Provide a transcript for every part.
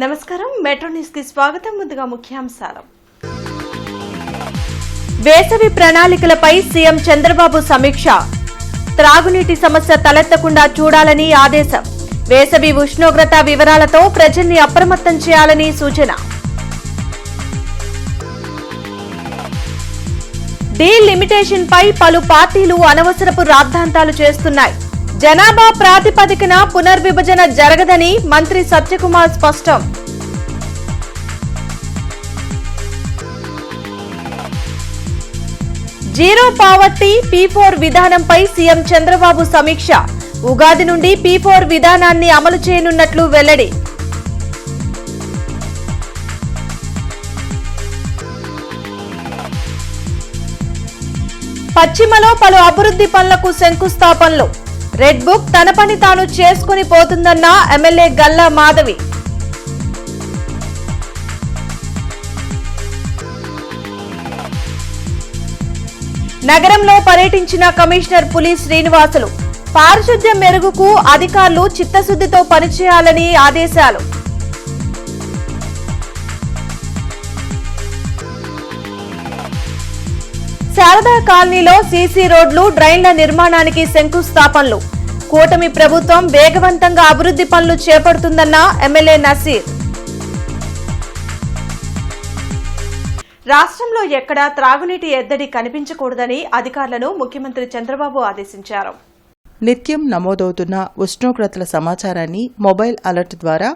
నమస్కారం, metro news కి స్వాగతం. ముందుగా ముఖ్యాంశాలు. వేసవి ప్రణాళికలపై సీఎం చంద్రబాబు సమీక్ష. త్రాగునీటి సమస్య తలెత్తకుండా చూడాలని ఆదేశం. వేసవి ఉష్ణోగ్రత వివరాలతో ప్రజల్ని అప్రమత్తం చేయాలని సూచన. డీలిమిటేషన్ పై పలు పార్టీలు అనవసరపు రాద్ధాంతాలు చేస్తున్నాయి. జనాభా ప్రాతిపదికన పునర్విభజన జరగదని మంత్రి సత్యకుమార్ స్పష్టం. జీరో పావర్టీ P4 విధానంపై సీఎం చంద్రబాబు సమీక్ష. ఉగాది నుండి P4 విధానాన్ని అమలు చేయనున్నట్లు వెల్లడి. పశ్చిమలో పలు అభివృద్ధి పనులకు శంకుస్థాపనలు. రెడ్ బుక్ తన పని తాను చేసుకుని పోతుందన్న ఎమ్మెల్యే గల్లా మాధవి. నగరంలో పర్యటించిన కమిషనర్ పులి శ్రీనివాసులు. పారిశుద్ధ్యం మెరుగుకు అధికారులు చిత్తశుద్ధితో పనిచేయాలని ఆదేశాలు. శారదా కాలనీలో సీసీ రోడ్లు, డ్రైన్ల నిర్మాణానికి శంకుస్థాపనలు. కూటమి ప్రభుత్వం వేగవంతంగా అభివృద్ధి పనులు చేపడుతుందన్న ఎమ్మెల్యే నసీర్. రాష్ట్రంలో ఎక్కడా త్రాగునీటి ఎద్దడి కనిపించకూడదని అధికారులను ముఖ్యమంత్రి చంద్రబాబు ఆదేశించారు. నిత్యం నమోదవుతున్న ఉష్ణోగ్రతల సమాచారాన్ని మొబైల్ అలర్ట్ ద్వారా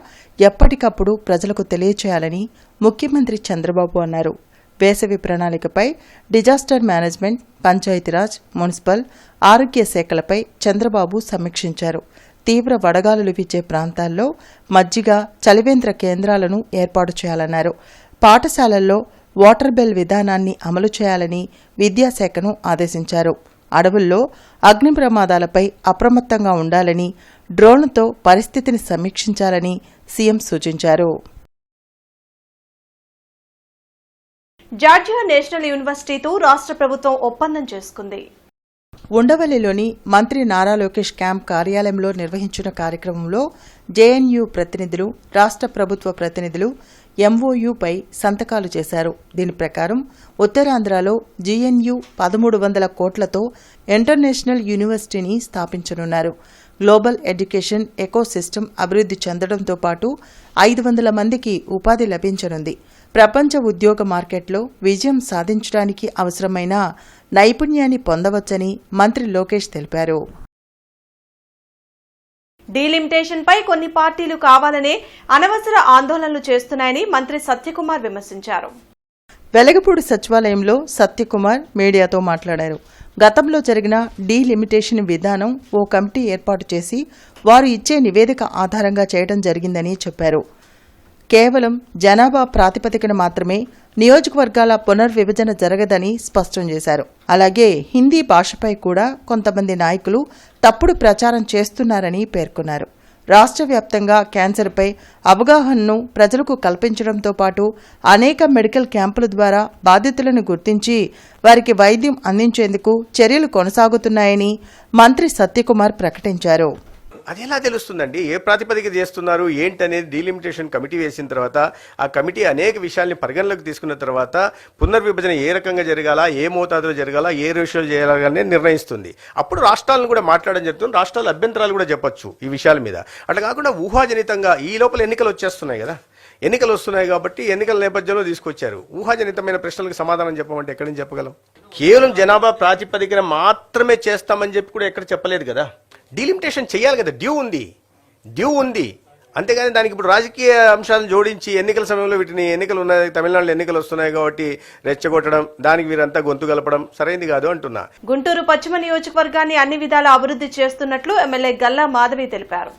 ఎప్పటికప్పుడు ప్రజలకు తెలియచేయాలని ముఖ్యమంత్రి చంద్రబాబు అన్నారు. వేసవి ప్రణాళికపై డిజాస్టర్ మేనేజ్మెంట్, పంచాయతీరాజ్, మున్సిపల్, ఆరోగ్య శాఖలపై చంద్రబాబు సమీక్షించారు. తీవ్ర వడగాలులు వీచే ప్రాంతాల్లో మజ్జిగ, చలివేంద్ర కేంద్రాలను ఏర్పాటు చేయాలన్నారు. పాఠశాలల్లో వాటర్ బెల్ విధానాన్ని అమలు చేయాలని విద్యాశాఖను ఆదేశించారు. అడవుల్లో అగ్ని ప్రమాదాలపై అప్రమత్తంగా ఉండాలని, డ్రోన్లతో పరిస్థితిని సమీక్షించాలని సీఎం సూచించారు. జార్జియా నేషనల్ యూనివర్సిటీతో రాష్ట్ర ప్రభుత్వం ఒప్పందం చేసుకుంది. ఉండవల్లిలోని మంత్రి నారా లోకేష్ క్యాంప్ కార్యాలయంలో నిర్వహించిన కార్యక్రమంలో జేఎన్యూ ప్రతినిధులు, రాష్ట్ర ప్రభుత్వ ప్రతినిధులు MOUపై సంతకాలు చేశారు. దీని ప్రకారం ఉత్తరాంధ్రలో GNU 1300 కోట్లతో ఇంటర్నేషనల్ యూనివర్సిటీని స్థాపించనున్నారు. గ్లోబల్ ఎడ్యుకేషన్ ఎకో సిస్టమ్ అభివృద్ధి చెందడంతో పాటు 500 మందికి ఉపాధి లభించనుంది. ప్రపంచ ఉద్యోగ మార్కెట్లో విజయం సాధించడానికి అవసరమైన నైపుణ్యాన్ని పొందవచ్చని మంత్రి లోకేష్ తెలిపారు. డీలిమిటేషన్ పై కొన్ని పార్టీలు కావాలనే అనవసర ఆందోళనలు చేస్తున్నాయని మంత్రి సత్యకుమార్ విమర్శించారు. వెలగపూడి సచివాలయంలో సత్యకుమార్ మీడియాతో మాట్లాడారు. గతంలో జరిగిన డీలిమిటేషన్ విధానం ఓ కమిటీ ఏర్పాటు చేసి వారు ఇచ్చే నివేదిక ఆధారంగా చేయడం జరిగిందని చెప్పారు. కేవలం జనాభా ప్రాతిపదికన మాత్రమే నియోజకవర్గాల పునర్విభజన జరగదని స్పష్టం చేశారు. అలాగే హిందీ భాషపై కూడా కొంతమంది నాయకులు తప్పుడు ప్రచారం చేస్తున్నారని పేర్కొన్నారు. రాష్ట్ర వ్యాప్తంగా క్యాన్సర్పై అవగాహనను ప్రజలకు కల్పించడంతో పాటు అనేక మెడికల్ క్యాంపుల ద్వారా బాధితులను గుర్తించి వారికి వైద్యం అందించేందుకు చర్యలు కొనసాగుతున్నాయని మంత్రి సత్యకుమార్ ప్రకటించారు. అది ఎలా తెలుస్తుందండి? ఏ ప్రాతిపదిక చేస్తున్నారు ఏంటనేది డీలిమిటేషన్ కమిటీ వేసిన తర్వాత ఆ కమిటీ అనేక విషయాల్ని పరిగణలోకి తీసుకున్న తర్వాత పునర్విభజన ఏ రకంగా జరగాల, ఏ మోతాదులో జరగాల, ఏ రేషియోలో చేయాలనే నిర్ణయిస్తుంది. అప్పుడు రాష్ట్రాలను కూడా మాట్లాడడం జరుగుతుంది. రాష్ట్రాల అభ్యంతరాలు కూడా చెప్పొచ్చు ఈ విషయాల మీద. అట్లా కాకుండా ఊహాజనితంగా ఈ లోపల ఎన్నికలు వచ్చేస్తున్నాయి కదా, ఎన్నికలు వస్తున్నాయి కాబట్టి ఎన్నికల నేపథ్యంలో తీసుకొచ్చారు. ఊహాజనితమైన ప్రశ్నలకు సమాధానం చెప్పమంటే ఎక్కడి నుంచి చెప్పగలం? కేవలం జనాభా ప్రాతిపదికన మాత్రమే చేస్తామని చెప్పి కూడా ఎక్కడ చెప్పలేదు కదా. డీలిమిటేషన్ చేయాలి కదా, డ్యూ ఉంది అంతేగాని దానికి ఇప్పుడు రాజకీయ అంశాలను జోడించి ఎన్నికల సమయంలో వీటిని ఎన్నికలు ఉన్నాయి, తమిళనాడులో ఎన్నికలు వస్తున్నాయి కాబట్టి రెచ్చగొట్టడం, దానికి వీరంతా గొంతు కలపడం సరైనది కాదు అంటున్నా. గుంటూరు పశ్చిమ నియోజకవర్గాన్ని అన్ని విధాలా అభివృద్ధి చేస్తున్నట్లు ఎమ్మెల్యే గల్లా మాధవి తెలిపారు.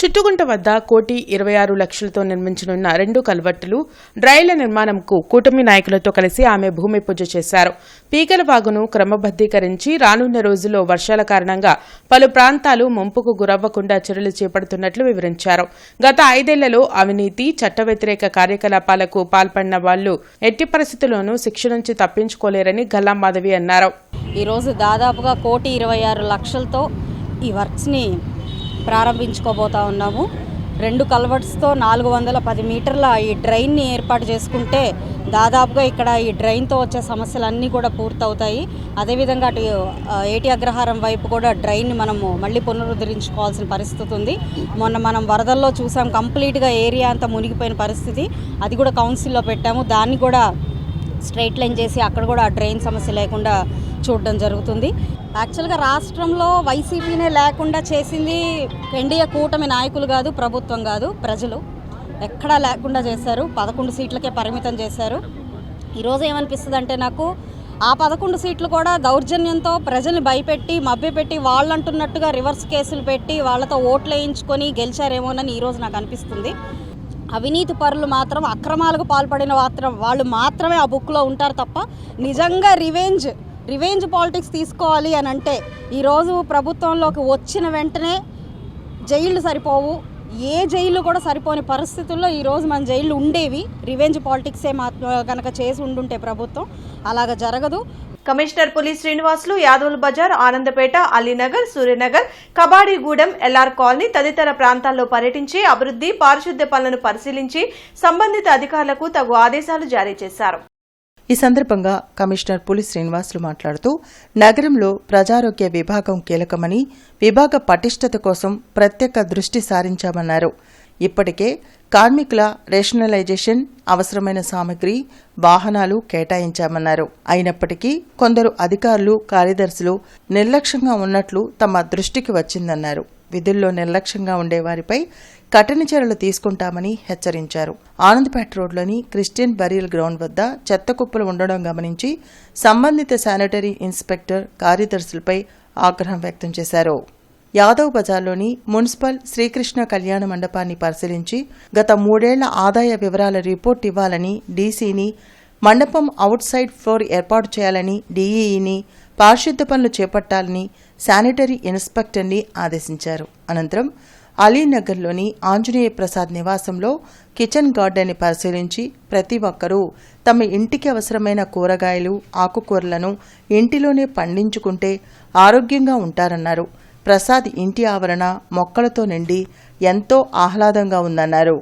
చిట్టుగుంట వద్ద 1,26,00,000తో నిర్మించనున్న 2 కల్వర్టులు, డ్రైన్ల నిర్మాణంకు కూటమి నాయకులతో కలిసి ఆమె భూమి పూజ చేశారు. పీకల వాగును క్రమబద్దీకరించి రానున్న రోజుల్లో వర్షాల కారణంగా పలు ప్రాంతాలు ముంపుకు గురవ్వకుండా చర్యలు చేపడుతున్నట్లు వివరించారు. గత 5 ఏళ్లలో అవినీతి, చట్ట వ్యతిరేక కార్యకలాపాలకు పాల్పడిన వాళ్లు ఎట్టి పరిస్థితుల్లోనూ శిక్ష నుంచి తప్పించుకోలేరని గల్లా మాధవి అన్నారు. ఈరోజు దాదాపుగా 1,26,00,000తో ఈ వర్క్స్ని ప్రారంభించుకోబోతా ఉన్నాము. 2 కల్వర్ట్స్తో 410 మీటర్ల ఈ డ్రైన్ని ఏర్పాటు చేసుకుంటే దాదాపుగా ఇక్కడ ఈ డ్రైన్తో వచ్చే సమస్యలన్నీ కూడా పూర్తవుతాయి. అదేవిధంగా అటు ఏటి అగ్రహారం వైపు కూడా డ్రైన్ని మనము మళ్ళీ పునరుద్ధరించుకోవాల్సిన పరిస్థితి ఉంది. మొన్న మనం వరదల్లో చూసాం, కంప్లీట్గా ఏరియా అంతా మునిగిపోయిన పరిస్థితి. అది కూడా కౌన్సిల్లో పెట్టాము. దాన్ని కూడా స్ట్రైట్ లైన్ చేసి అక్కడ కూడా ఆ డ్రైన్ సమస్య లేకుండా చూడడం జరుగుతుంది. యాక్చువల్గా రాష్ట్రంలో వైసీపీనే లేకుండా చేసింది ఎన్డీఏ కూటమి నాయకులు కాదు, ప్రభుత్వం కాదు, ప్రజలు. ఎక్కడా లేకుండా చేశారు. 11 సీట్లకే పరిమితం చేశారు. ఈరోజు ఏమనిపిస్తుంది అంటే నాకు ఆ 11 సీట్లు కూడా దౌర్జన్యంతో ప్రజల్ని భయపెట్టి మభ్యపెట్టి వాళ్ళు అంటున్నట్టుగా రివర్స్ కేసులు పెట్టి వాళ్ళతో ఓట్లు వేయించుకొని గెలిచారేమోనని ఈరోజు నాకు అనిపిస్తుంది. అవినీతి పరులు మాత్రం, అక్రమాలకు పాల్పడిన వాళ్ళు మాత్రమే ఆ బుక్లో ఉంటారు తప్ప నిజంగా రివెంజ్ పాలిటిక్స్ తీసుకోవాలి అని అంటే ఈరోజు ప్రభుత్వంలోకి వచ్చిన వెంటనే జైళ్ళు సరిపోవు. ఏ జైలు కూడా సరిపోని పరిస్థితుల్లో ఈరోజు మన జైళ్ళు ఉండేవి. రివెంజ్ పాలిటిక్సే కనుక చేసి ఉండుంటే ప్రభుత్వం అలాగ జరగదు. కమిషనర్ పులి శ్రీనివాసులు యాదవుల బజార్, ఆనందపేట, అలీనగర్, సూర్యనగర్, కబాడిగూడెం, ఎల్ఆర్ కాలనీ తదితర ప్రాంతాల్లో పర్యటించి అభివృద్ధి, పారిశుద్ధ్య పనులను పరిశీలించి సంబంధిత అధికారులకు తగు ఆదేశాలు జారీ చేశారు. ఈ సందర్భంగా కమిషనర్ పులి శ్రీనివాసులు మాట్లాడుతూ నగరంలో ప్రజారోగ్య విభాగం కీలకమని, విభాగ పటిష్టత కోసం ప్రత్యేక దృష్టి సారించామన్నారు. ఇప్పటికే కార్మికుల రేషనలైజేషన్, అవసరమైన సామగ్రి, వాహనాలు కేటాయించామన్నారు. అయినప్పటికీ కొందరు అధికారులు, కార్యదర్శులు నిర్లక్ష్యంగా ఉన్నట్లు తమ దృష్టికి వచ్చిందన్నారు. విధుల్లో నిర్లక్ష్యంగా ఉండేవారిపై కఠిన చర్యలు తీసుకుంటామని హెచ్చరించారు. ఆనందపేట రోడ్లోని క్రిస్టియన్ బరియల్ గ్రౌండ్ వద్ద చెత్త కుప్పలు ఉండడం గమనించి సంబంధిత శానిటరీ ఇన్స్పెక్టర్, కార్యదర్శులపై ఆగ్రహం వ్యక్తం చేశారు. యాదవ్ బజార్లోని మున్సిపల్ శ్రీకృష్ణ కళ్యాణ మండపాన్ని పరిశీలించి గత 3 ఏళ్ల ఆదాయ వివరాల రిపోర్ట్ ఇవ్వాలని డీసీని, మండపం అవుట్ సైడ్ ఫ్లోర్ ఏర్పాటు చేయాలని డీఈని, పారిశుద్ధ్య పనులు చేపట్టాలని శానిటరీ ఇన్స్పెక్టర్ని ఆదేశించారు. అనంతరం అలీనగర్లోని ఆంజనేయ ప్రసాద్ నివాసంలో కిచెన్ గార్డెన్ని పరిశీలించి ప్రతి ఒక్కరూ తమ ఇంటికి అవసరమైన కూరగాయలు, ఆకుకూరలను ఇంటిలోనే పండించుకుంటే ఆరోగ్యంగా ఉంటారన్నారు. ప్రసాద్ ఇంటి ఆవరణ మొక్కలతో నిండి ఎంతో ఆహ్లాదంగా ఉందన్నారు.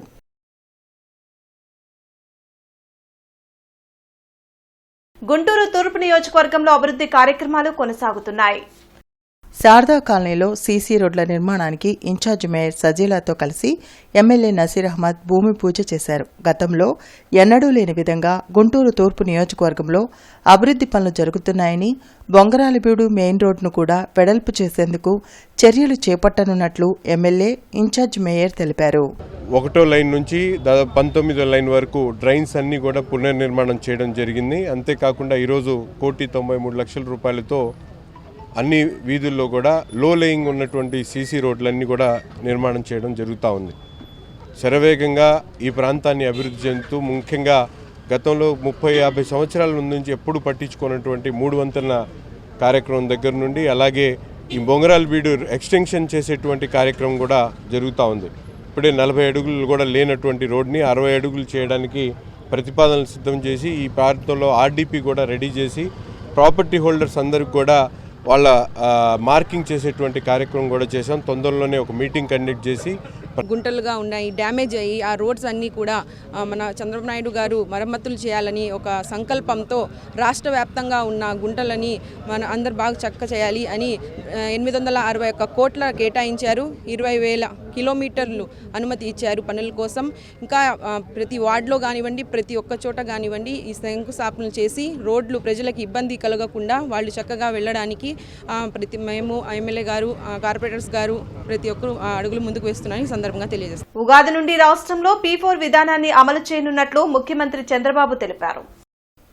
గుంటూరు తూర్పు నియోజకవర్గంలో అభివృద్ధి కార్యక్రమాలు కొనసాగుతున్నాయి. శారదా కాలనీలో సీసీ రోడ్ల నిర్మాణానికి ఇన్ఛార్జ్ మేయర్ సజీలాతో కలిసి ఎమ్మెల్యే నసీర్ అహ్మద్ భూమి పూజ చేశారు. గతంలో ఎన్నడూ లేని విధంగా గుంటూరు తూర్పు నియోజకవర్గంలో అభివృద్ధి పనులు జరుగుతున్నాయని, బొంగరాలబీడు మెయిన్ రోడ్ను కూడా వెడల్పు చేసేందుకు చర్యలు చేపట్టనున్నట్లు ఎమ్మెల్యే ఇన్ఛార్జ్ మేయర్ తెలిపారు. 1వ లైన్ నుంచి దాదాపు 19వ లైన్ వరకు డ్రైన్స్ అన్నీ కూడా పునర్నిర్మాణం చేయడం జరిగింది. అంతేకాకుండా ఈరోజు 1,93,00,000 రూపాయలతో అన్ని వీధుల్లో కూడా లో లేయింగ్ ఉన్నటువంటి సీసీ రోడ్లన్నీ కూడా నిర్మాణం చేయడం జరుగుతూ ఉంది. శరవేగంగా ఈ ప్రాంతాన్ని అభివృద్ధి చెందుతూ, ముఖ్యంగా గతంలో 30-50 సంవత్సరాల నుంచి ఎప్పుడు పట్టించుకున్నటువంటి 3 వంతెనల కార్యక్రమం దగ్గర నుండి అలాగే ఈ బొంగరాలబీడు ఎక్స్టెన్షన్ చేసేటువంటి కార్యక్రమం కూడా జరుగుతూ ఉంది. ఇప్పుడే 40 అడుగులు కూడా లేనటువంటి రోడ్ని 60 అడుగులు చేయడానికి ప్రతిపాదనలు సిద్ధం చేసి ఈ ప్రాంతంలో ఆర్డీపీ కూడా రెడీ చేసి ప్రాపర్టీ హోల్డర్స్ అందరికి కూడా వాళ్ళ మార్కింగ్ చేసేటువంటి కార్యక్రమం కూడా చేశాం. తొందరలోనే ఒక మీటింగ్ కండక్ట్ చేసి గుంటలుగా ఉన్నాయి, డ్యామేజ్ అయ్యి ఆ రోడ్స్ అన్నీ కూడా మన చంద్రబాబు నాయుడు గారు మరమ్మతులు చేయాలని ఒక సంకల్పంతో రాష్ట్ర వ్యాప్తంగా ఉన్న గుంటలని మన అందరు బాగా చక్క చేయాలి అని 861 కోట్ల కేటాయించారు. 20,000 కిలోమీటర్లు అనుమతి ఇచ్చారు పనుల కోసం. ఇంకా ప్రతి వార్డులో కానివ్వండి, ప్రతి ఒక్క చోట కానివ్వండి ఈ శంకుస్థాపనలు చేసి రోడ్లు ప్రజలకు ఇబ్బంది కలగకుండా వాళ్ళు చక్కగా వెళ్ళడానికి మేము ఎమ్మెల్యే గారు, కార్పొరేటర్స్ గారు ప్రతి ఒక్కరు అడుగులు ముందుకు వేస్తున్నారని సందర్భంగా తెలియజేస్తారు. ఉగాది నుండి రాష్ట్రంలో P4 విధానాన్ని అమలు చేయనున్నట్లు ముఖ్యమంత్రి చంద్రబాబు తెలిపారు.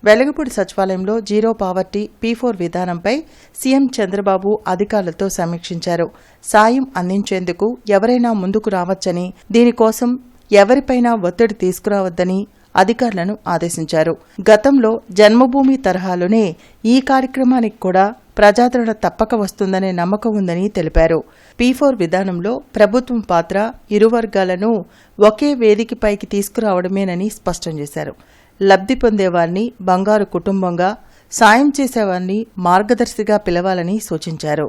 వెలగపూడి సచివాలయంలో జీరో పావర్టీ P4 విధానంపై సీఎం చంద్రబాబు అధికారులతో సమీక్షించారు. సాయం అందించేందుకు ఎవరైనా ముందుకు రావచ్చని, దీనికోసం ఎవరిపైనా ఒత్తిడి తీసుకురావద్దని అధికారులను ఆదేశించారు. గతంలో జన్మభూమి తరహాలోనే ఈ కార్యక్రమానికి కూడా ప్రజాదరణ తప్పక వస్తుందనే నమ్మకం ఉందని తెలిపారు. P4 విధానంలో ప్రభుత్వం పాత్ర ఇరు వర్గాలను ఒకే వేదికపైకి తీసుకురావడమేనని స్పష్టం చేశారు. లబ్ధి పొందేవారిని బంగారు కుటుంబంగా, సాయం చేసేవారిని మార్గదర్శిగా పిలవాలని సూచించారు.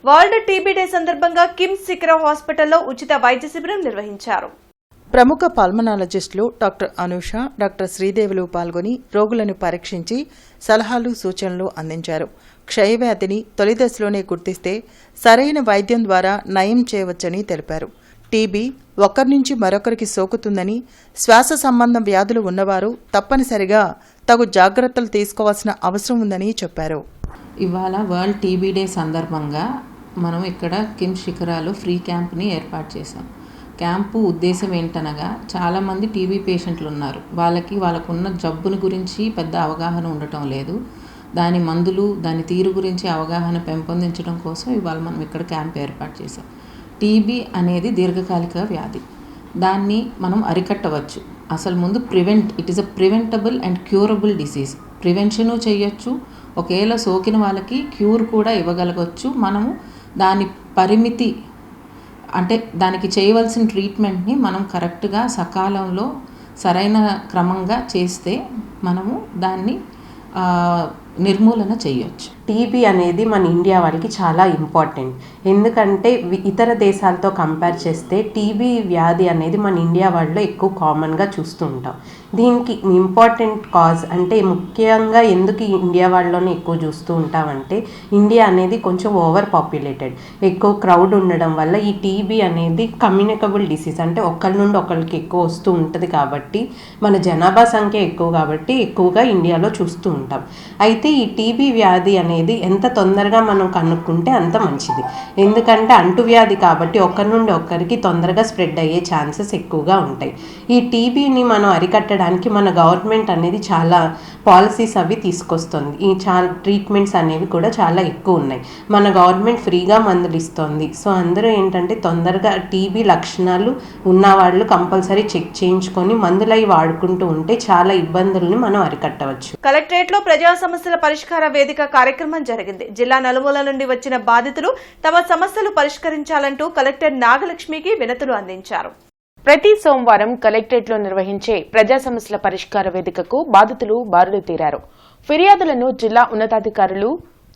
వరల్డ్ టీబీ డే సందర్భంగా కిమ్స్ శిఖర హాస్పిటల్లో ఉచిత వైద్య శిబిరం నిర్వహించారు. ప్రముఖ పల్మనాలజిస్టులు డాక్టర్ అనూష, డాక్టర్ శ్రీదేవులు పాల్గొని రోగులను పరీక్షించి సలహాలు, సూచనలు అందించారు. క్షయవ్యాధిని తొలి దశలోనే గుర్తిస్తే సరైన వైద్యం ద్వారా నయం చేయవచ్చని తెలిపారు. టీబీ ఒకరి నుంచి మరొకరికి సోకుతుందని, శ్వాస సంబంధం వ్యాధులు ఉన్నవారు తప్పనిసరిగా తగు జాగ్రత్తలు తీసుకోవాల్సిన అవసరం ఉందని చెప్పారు. ఇవాళ వరల్డ్ టీబీ డే సందర్భంగా మనం ఇక్కడ కిమ్స్ శిఖరాలో ఫ్రీ క్యాంప్ని ఏర్పాటు చేశాం. క్యాంపు ఉద్దేశం ఏంటనగా చాలామంది టీబీ పేషెంట్లు ఉన్నారు. వాళ్ళకున్న జబ్బుని గురించి పెద్ద అవగాహన ఉండటం లేదు. దాని మందులు, దాని తీరు గురించి అవగాహన పెంపొందించడం కోసం ఇవాళ మనం ఇక్కడ క్యాంప్ ఏర్పాటు చేశాం. టీబీ అనేది దీర్ఘకాలిక వ్యాధి. దాన్ని మనం అరికట్టవచ్చు. అసలు ముందు it is a preventable and curable disease. Prevention చేయొచ్చు, ఒకవేళ సోకిన వాళ్ళకి క్యూర్ కూడా ఇవ్వగలగవచ్చు. మనము దాని పరిమితి అంటే దానికి చేయవలసిన ట్రీట్మెంట్ని మనం కరెక్ట్గా సకాలంలో సరైన క్రమంగా చేస్తే మనము దాన్ని నిర్మూలన చేయొచ్చు. టీబీ అనేది మన ఇండియా వాళ్ళకి చాలా ఇంపార్టెంట్. ఎందుకంటే ఇతర దేశాలతో కంపేర్ చేస్తే టీబీ వ్యాధి అనేది మన ఇండియా వాళ్ళలో ఎక్కువ కామన్గా చూస్తూ ఉంటాం. దీనికి ఇంపార్టెంట్ కాజ్ అంటే ముఖ్యంగా ఎందుకు ఇండియా వాళ్ళలోనే ఎక్కువ చూస్తూ ఉంటామంటే ఇండియా అనేది కొంచెం ఓవర్ పాపులేటెడ్, ఎక్కువ క్రౌడ్ ఉండడం వల్ల ఈ టీబీ అనేది కమ్యూనికబుల్ డిసీజ్, అంటే ఒకరి నుండి ఒకరికి ఎక్కువ వస్తూ ఉంటుంది. కాబట్టి మన జనాభా సంఖ్య ఎక్కువ కాబట్టి ఎక్కువగా ఇండియాలో చూస్తూ ఉంటాం. అయితే ఈ టీబీ వ్యాధి అనేది ఎంత తొందరగా మనం కనుక్కుంటే అంత మంచిది. ఎందుకంటే అంటువ్యాధి కాబట్టి ఒకరి నుండి ఒకరికి తొందరగా స్ప్రెడ్ అయ్యే ఛాన్సెస్ ఎక్కువగా ఉంటాయి. ఈ టీబీని మనం అరికట్టడానికి మన గవర్నమెంట్ అనేది చాలా పాలసీస్ అవి తీసుకొస్తుంది. ఈ ట్రీట్మెంట్స్ అనేవి కూడా చాలా ఎక్కువ ఉన్నాయి. మన గవర్నమెంట్ ఫ్రీగా మందులు ఇస్తుంది. సో అందరూ ఏంటంటే తొందరగా టీబీ లక్షణాలు ఉన్నవాళ్ళు కంపల్సరీ చెక్ చేయించుకొని మందులు అవి వాడుకుంటూ ఉంటే చాలా ఇబ్బందుల్ని మనం అరికట్టవచ్చు. కలెక్టరేట్లో ప్రజా సమస్యల పరిష్కార వేదిక కార్యక్రమం జరిగింది. జిల్లా నలుమూల నుండి వచ్చిన బాధితులు తమ సమస్యలు పరిష్కరించాలంటూ కలెక్టర్ నాగలక్ష్మికి వినతులు అందించారు. ప్రతి సోమవారం కలెక్టరేట్లో నిర్వహించే ప్రజా సమస్యల పరిష్కార వేదికకు బాధితులు బారులు తీరారు. ఫిర్యాదులను జిల్లా ఉన్నతాధికారులు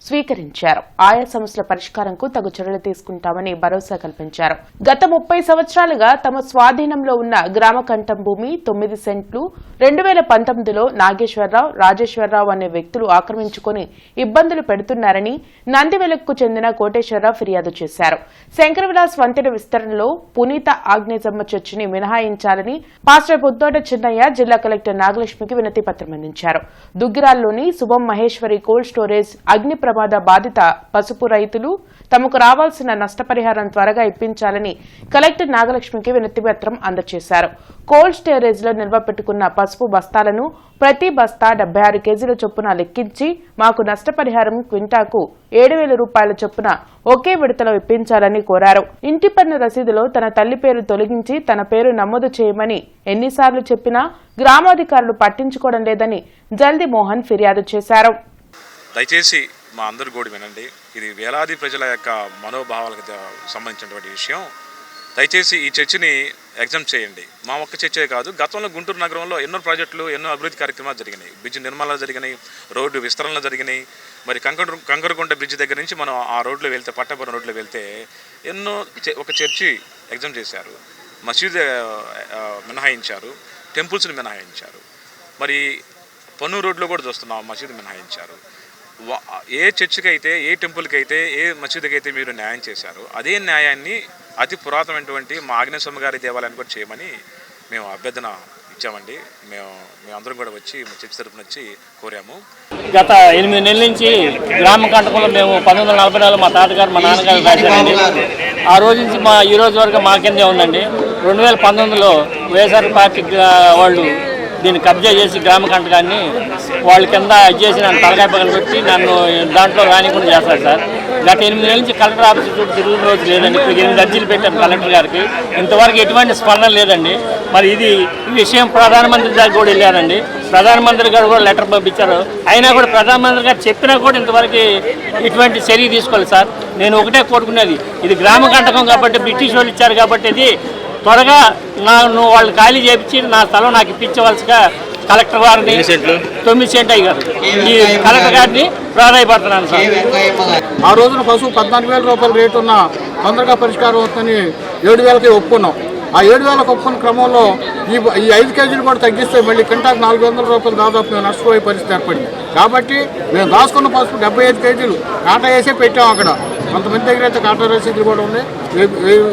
స్వీకరించారు. ఆయా సమస్యల పరిష్కారంకు తగు చర్యలు తీసుకుంటామని భరోసా కల్పించారు. గత 30 సంవత్సరాలుగా తమ స్వాధీనంలో ఉన్న గ్రామ కంఠం భూమి 9 సెంట్లు 2019లో నాగేశ్వరరావు, రాజేశ్వరరావు అనే వ్యక్తులు ఆక్రమించుకుని ఇబ్బందులు పెడుతున్నారని నందివెలుగుకు చెందిన కోటేశ్వరరావు ఫిర్యాదు చేశారు. శంకరవిలాస్ వంతెన విస్తరణలో పునీత ఆగ్నేయమ్మ చర్చిని మినహాయించాలని పాస్టర్ బుద్దోట చిన్నయ్య జిల్లా కలెక్టర్ నాగలక్ష్మికి వినతి పత్రం అందించారు. దుగ్గిరాల్లోని శుభం మహేశ్వరి కోల్డ్ స్టోరేజ్ అగ్ని ప్రమాద బాధిత పసుపు రైతులు తమకు రావాల్సిన నష్టపరిహారం త్వరగా ఇప్పించాలని కలెక్టర్ నాగలక్ష్మికి వినతి పత్రం అందజేశారు. కోల్డ్ స్టోరేజ్ లో నిల్వ పెట్టుకున్న పసుపు బస్తాలను ప్రతి బస్తా 76 కేజీల చొప్పున లెక్కించి మాకు నష్టపరిహారం క్వింటాకు 7,000 రూపాయల చొప్పున ఒకే విడతలో ఇప్పించాలని కోరారు. ఇంటి పన్ను రసీదులో తన తల్లి పేరు తొలగించి తన పేరు నమోదు చేయమని ఎన్నిసార్లు చెప్పినా గ్రామాధికారులు పట్టించుకోవడం లేదని జల్ది మోహన్ ఫిర్యాదు చేశారు. దయచేసి మా అందరు కూడా వినండి. ఇది వేలాది ప్రజల యొక్క మనోభావాలకు సంబంధించినటువంటి విషయం. దయచేసి ఈ చర్చిని ఎగ్జామ్ చేయండి. మా ఒక్క చర్చే కాదు, గతంలో గుంటూరు నగరంలో ఎన్నో ప్రాజెక్టులు, ఎన్నో అభివృద్ధి కార్యక్రమాలు జరిగినాయి. బ్రిడ్జ్ నిర్మాణాలు జరిగినాయి, రోడ్డు విస్తరణలు జరిగినాయి. మరి కంకరగుంట బ్రిడ్జ్ దగ్గర నుంచి మనం ఆ రోడ్లో వెళ్తే, పట్టాపురం రోడ్లో వెళ్తే ఎన్నో ఒక చర్చి ఎగ్జామ్ చేశారు, మసీదు మినహాయించారు, టెంపుల్స్ని మినహాయించారు. మరి పన్ను రోడ్లో కూడా చూస్తున్నాం, మసీదు మినహాయించారు. ఏ చర్చికి అయితే, ఏ టెంపుల్కి అయితే, ఏ మసీదుకి అయితే మీరు న్యాయం చేశారో అదే న్యాయాన్ని అతి పురాతనమైనటువంటి మా ఆగ్నేయస్వామి గారి దేవాలయాన్ని కూడా చేయమని మేము అభ్యర్థన ఇచ్చామండి. మేమందరం కూడా వచ్చి చర్చి తరపున వచ్చి కోరాము. గత 8 నెలల నుంచి గ్రామ కంటకంలో మేము 1944 మా తాతగారు మా నాన్నగారు రాశారండి. ఆ రోజు నుంచి ఈ రోజు వరకు మా కిందే ఉందండి. 2019లో వైఎస్ఆర్ పార్టీ వాళ్ళు దీన్ని కబ్జా చేసి గ్రామ కంటకాన్ని వాళ్ళ కింద చేసి నన్ను తలకాయ పక్కన పెట్టి నన్ను దాంట్లో రానికుండా చేస్తారు సార్. గత 8 నెలల నుంచి కలెక్టర్ ఆఫీస్ చుట్టూ తిరుగుతున్న రోజు లేదండి. ఇప్పుడు 8 అర్జీలు పెట్టాను కలెక్టర్ గారికి, ఇంతవరకు ఎటువంటి స్పందన లేదండి. మరి ఈ విషయం ప్రధానమంత్రి దగ్గర కూడా వెళ్ళారండి. ప్రధానమంత్రి గారు కూడా లెటర్ పంపించారు. అయినా కూడా ప్రధానమంత్రి గారు చెప్పినా కూడా ఇంతవరకు ఇటువంటి చర్య తీసుకోవాలి సార్. నేను ఒకటే కోరుకునేది, ఇది గ్రామ కంటకం కాబట్టి, బ్రిటిష్ వాళ్ళు ఇచ్చారు కాబట్టి ఇది త్వరగా నువ్వు వాళ్ళు ఖాళీ చేయించి నా స్థలం నాకు ఇప్పించవలసిగా కలెక్టర్ గారిని 9 సెంట్లు అయ్యారు. ఈ కలెక్టర్ గారిని ప్రాధాయపడుతున్నాను సార్. ఆ రోజున పశువు 14,000 రూపాయల రేటు ఉన్న తొందరగా పరిష్కారం అవుతుందని 7,000కి ఒప్పుకున్నాం. ఆ 7,000కి ఒప్పుకున్న క్రమంలో ఈ 5 కేజీలు కూడా తగ్గిస్తే మళ్ళీ కింటాకు 400 రూపాయలు దాదాపు మేము నష్టపోయే పరిస్థితి ఏర్పడింది. కాబట్టి మేము దాచుకున్న పసుపు 75 కేజీలు కాటా వేసే పెట్టాం. అక్కడ కొంతమంది దగ్గర అయితే కాటా రసీదులు కూడా ఉన్నాయి,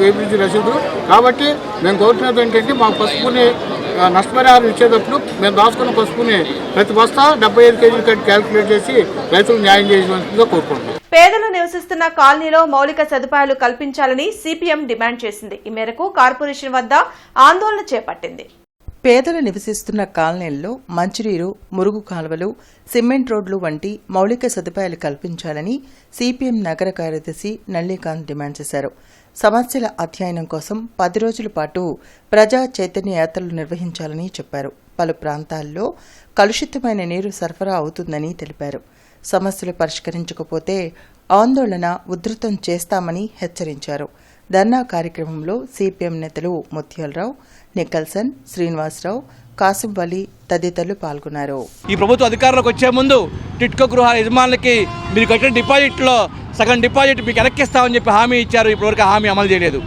ఏబీజీ రసీదులు. కాబట్టి మేము కోరుతున్నది ఏంటంటే మా పసుపుని నష్టపరిహారం ఇచ్చేటప్పుడు మేము దాచుకున్న పసుపుని ప్రతి బస్తా 75 కేజీలు కట్టి క్యాల్కులేట్ చేసి రైతులకు న్యాయం చేయాల్సిందిగా కోరుకుంటున్నాం. పేదలు నివసిస్తున్న కాలనీలో మౌలిక సదుపాయాలు కల్పించాలని సిపిఎం డిమాండ్ చేసింది. ఈ మేరకు కార్పొరేషన్ వద్ద ఆందోళన చేపట్టింది. పేదలు నివసిస్తున్న కాలనీల్లో మంచినీరు, మురుగు కాలువలు, సిమెంట్ రోడ్లు వంటి మౌలిక సదుపాయాలు కల్పించాలని సిపిఎం నగర కార్యదర్శి నల్లికాంత్ డిమాండ్ చేశారు. సమస్యల అధ్యయనం కోసం 10 రోజుల పాటు ప్రజా చైతన్య యాత్రలు నిర్వహించాలని చెప్పారు. పలు ప్రాంతాల్లో కలుషితమైన నీరు సరఫరా అవుతుందని తెలిపారు. సమస్యలు పరిష్కరించకపోతే ఆందోళన ఉధృతం చేస్తామని హెచ్చరించారు. ధర్నా కార్యక్రమంలో సిపిఎం నేతలు ముత్యాలరావు, నికల్సన్, శ్రీనివాసరావు, కాసిం వలి తదితరులు పాల్గొన్నారు. ఈ ప్రభుత్వ అధికారంలోకి వచ్చే ముందు టిట్కో గృహాల యజమానులకి మీరు కట్టిన డిపాజిట్లో సగం డిపాజిట్ మీకు వెనక్కిస్తామని చెప్పి హామీ ఇచ్చారు. ఇప్పటివరకు హామీ అమలు చేయలేదు.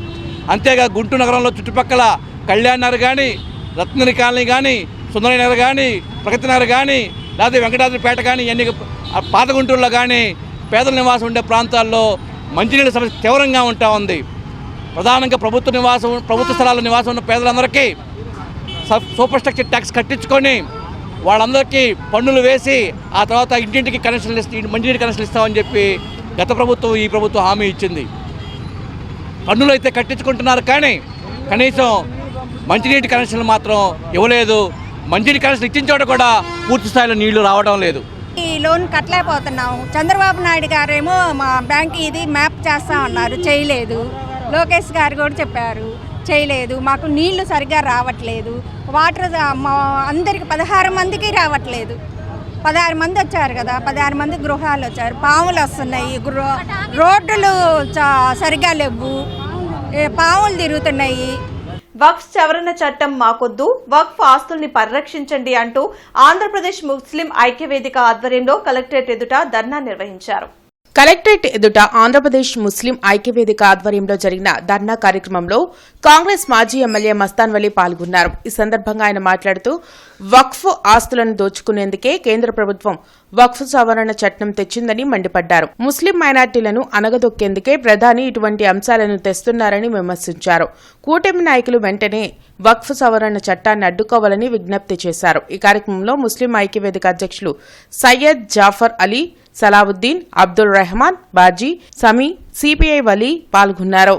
అంతేగా గుంటూరు నగరంలో చుట్టుపక్కల కళ్యాణ్ నగర్ కానీ, రత్నగిరి కాలనీ కానీ, సుందరయ్య నగర్ కానీ, ప్రగతి నగర్ కానీ, లేకపోతే వెంకటాద్రిపేట కానీ, ఇవన్నీ పాత గుంటూరులో కానీ పేదల నివాసం ఉండే ప్రాంతాల్లో మంచినీళ్ళ సమస్య తీవ్రంగా ఉంటా ఉంది. ప్రధానంగా ప్రభుత్వ స్థలాల్లో నివాసం ఉన్న పేదలందరికీ సూపర్ స్ట్రక్చర్ ట్యాక్స్ కట్టించుకొని వాళ్ళందరికీ పన్నులు వేసి ఆ తర్వాత ఇంటింటికి కనెక్షన్లు మంచినీటి కనెక్షన్లు ఇస్తామని చెప్పి గత ప్రభుత్వం ఈ ప్రభుత్వం హామీ ఇచ్చింది. పన్నులు అయితే కట్టించుకుంటున్నారు కానీ కనీసం మంచినీటి కనెక్షన్లు మాత్రం ఇవ్వలేదు. మంచినీటి కనెక్షన్ ఇచ్చిన చోట కూడా పూర్తి స్థాయిలో నీళ్లు రావడం లేదు. ఈ లోన్ కట్టలేకపోతున్నాం. చంద్రబాబు నాయుడు గారేమో మా బ్యాంక్ ఇది మ్యాప్ చేస్తా ఉన్నారు, చేయలేదు. లోకేష్ గారు కూడా చెప్పారు, చేయలేదు. మాకు నీళ్లు సరిగ్గా రావట్లేదు. వాటర్ అందరికి 16 మందికి రావట్లేదు. 16 మంది వచ్చారు కదా, 16 మంది గృహాలు వచ్చారు. పాములు వస్తున్నాయి, రోడ్లు సరిగ్గా లేవు, పాములు తిరుగుతున్నాయి. వక్ఫ్ సవరణ చట్టం మాకొద్దు, వక్ఫ్ ఆస్తుల్ని పరిరక్షించండి అంటూ ఆంధ్రప్రదేశ్ ముస్లిం ఐక్యవేదిక ఆధ్వర్యంలో కలెక్టరేట్ ఎదుట ధర్నా నిర్వహించారు. కలెక్టరేట్ ఎదుట ఆంధ్రప్రదేశ్ ముస్లిం ఐక్యవేదిక ఆధ్వర్యంలో జరిగిన ధర్నా కార్యక్రమంలో కాంగ్రెస్ మాజీ ఎమ్మెల్యే మస్తాన్ వలీ పాల్గొన్నారు. ఈ సందర్భంగా ఆయన మాట్లాడుతూ వక్ఫ్ ఆస్తులను దోచుకునేందుకే కేంద్ర ప్రభుత్వం వక్ఫ్ సవరణ చట్టం తెచ్చిందని మండిపడ్డారు. ముస్లిం మైనార్టీలను అనగదొక్కేందుకే ప్రధాని ఇటువంటి అంశాలను తెస్తున్నారని విమర్శించారు. కూటమి నాయకులు వెంటనే వక్ఫ్ సవరణ చట్టాన్ని అడ్డుకోవాలని విజ్ఞప్తి చేశారు. ఈ కార్యక్రమంలో ముస్లిం ఐక్యవేదిక అధ్యక్షులు సయ్యద్ జాఫర్ అలీ, సలావుద్దీన్, అబ్దుల్ రెహమాన్, బాజీ, సమీ, సిపిఐ వలీ పాల్గొన్నారు.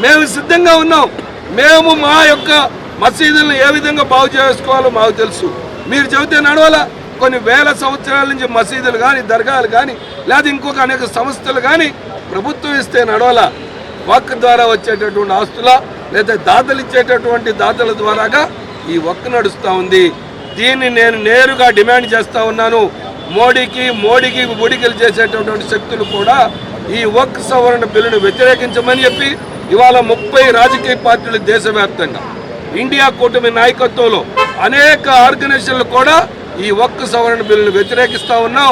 మేము సిద్ధంగా ఉన్నాం. మేము మా యొక్క మసీదులను ఏ విధంగా బాగు చేసుకోవాలో మాకు తెలుసు. మీరు చెబితే నడవాలా. కొన్ని వేల సంవత్సరాల నుంచి మసీదులు కానీ, దర్గాలు కానీ, లేదా ఇంకొక అనేక సంస్థలు కానీ ప్రభుత్వం ఇస్తే నడవాలా. వక్ ద్వారా వచ్చేటటువంటి ఆస్తుల లేదా దాతలు ఇచ్చేటటువంటి దాతల ద్వారాగా ఈ వక్ నడుస్తూ ఉంది. దీన్ని నేను నేరుగా డిమాండ్ చేస్తూ ఉన్నాను. మోడీకి ముడికలు చేసేటటువంటి శక్తులు కూడా ఈ వక్ సవరణ బిల్లును వ్యతిరేకించమని చెప్పి ఇవాళ 30 రాజకీయ పార్టీలు దేశవ్యాప్తంగా ఇండియా కూటమి నాయకత్వంలో అనేక ఆర్గనైజేషన్లు కూడా ఈ వక్ సవరణ బిల్లును వ్యతిరేకిస్తూ ఉన్నాం.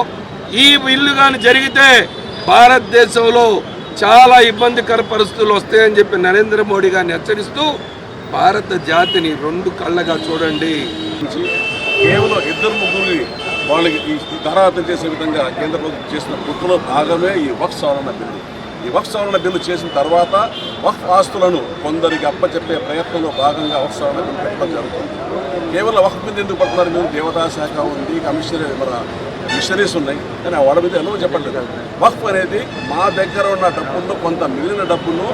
ఈ బిల్లు కానీ జరిగితే భారతదేశంలో చాలా ఇబ్బందికర పరిస్థితులు వస్తాయని చెప్పి నరేంద్ర మోడీ గారిని హెచ్చరిస్తూ భారత జాతిని 2 కళ్ళగా చూడండి. కేవలం 2-3 వాళ్ళకి ఈ ధరాతం చేసే విధంగా కేంద్ర ప్రభుత్వం చేసిన కుట్రలో భాగమే ఈ వక్ఫ్ సవరణ బిల్లు. ఈ వక్ఫ్ సవరణ బిల్లు చేసిన తర్వాత వక్ఫ్ ఆస్తులను కొందరికి అప్పచెప్పే ప్రయత్నంలో భాగంగా వక్ఫ్ సవరణ బిల్లు పెట్టడం జరుగుతుంది. కేవలం వక్ఫ్ మీద ఎందుకు పడుతున్నారు? మేము దేవతా శాఖ ఉంది, మిషనరీస్ ఉన్నాయి, కానీ వాళ్ళ మీద ఎందుకు చెప్పండి. వక్ఫ్ అనేది మా దగ్గర ఉన్న డబ్బుల్లో కొంత మిగిలిన డబ్బును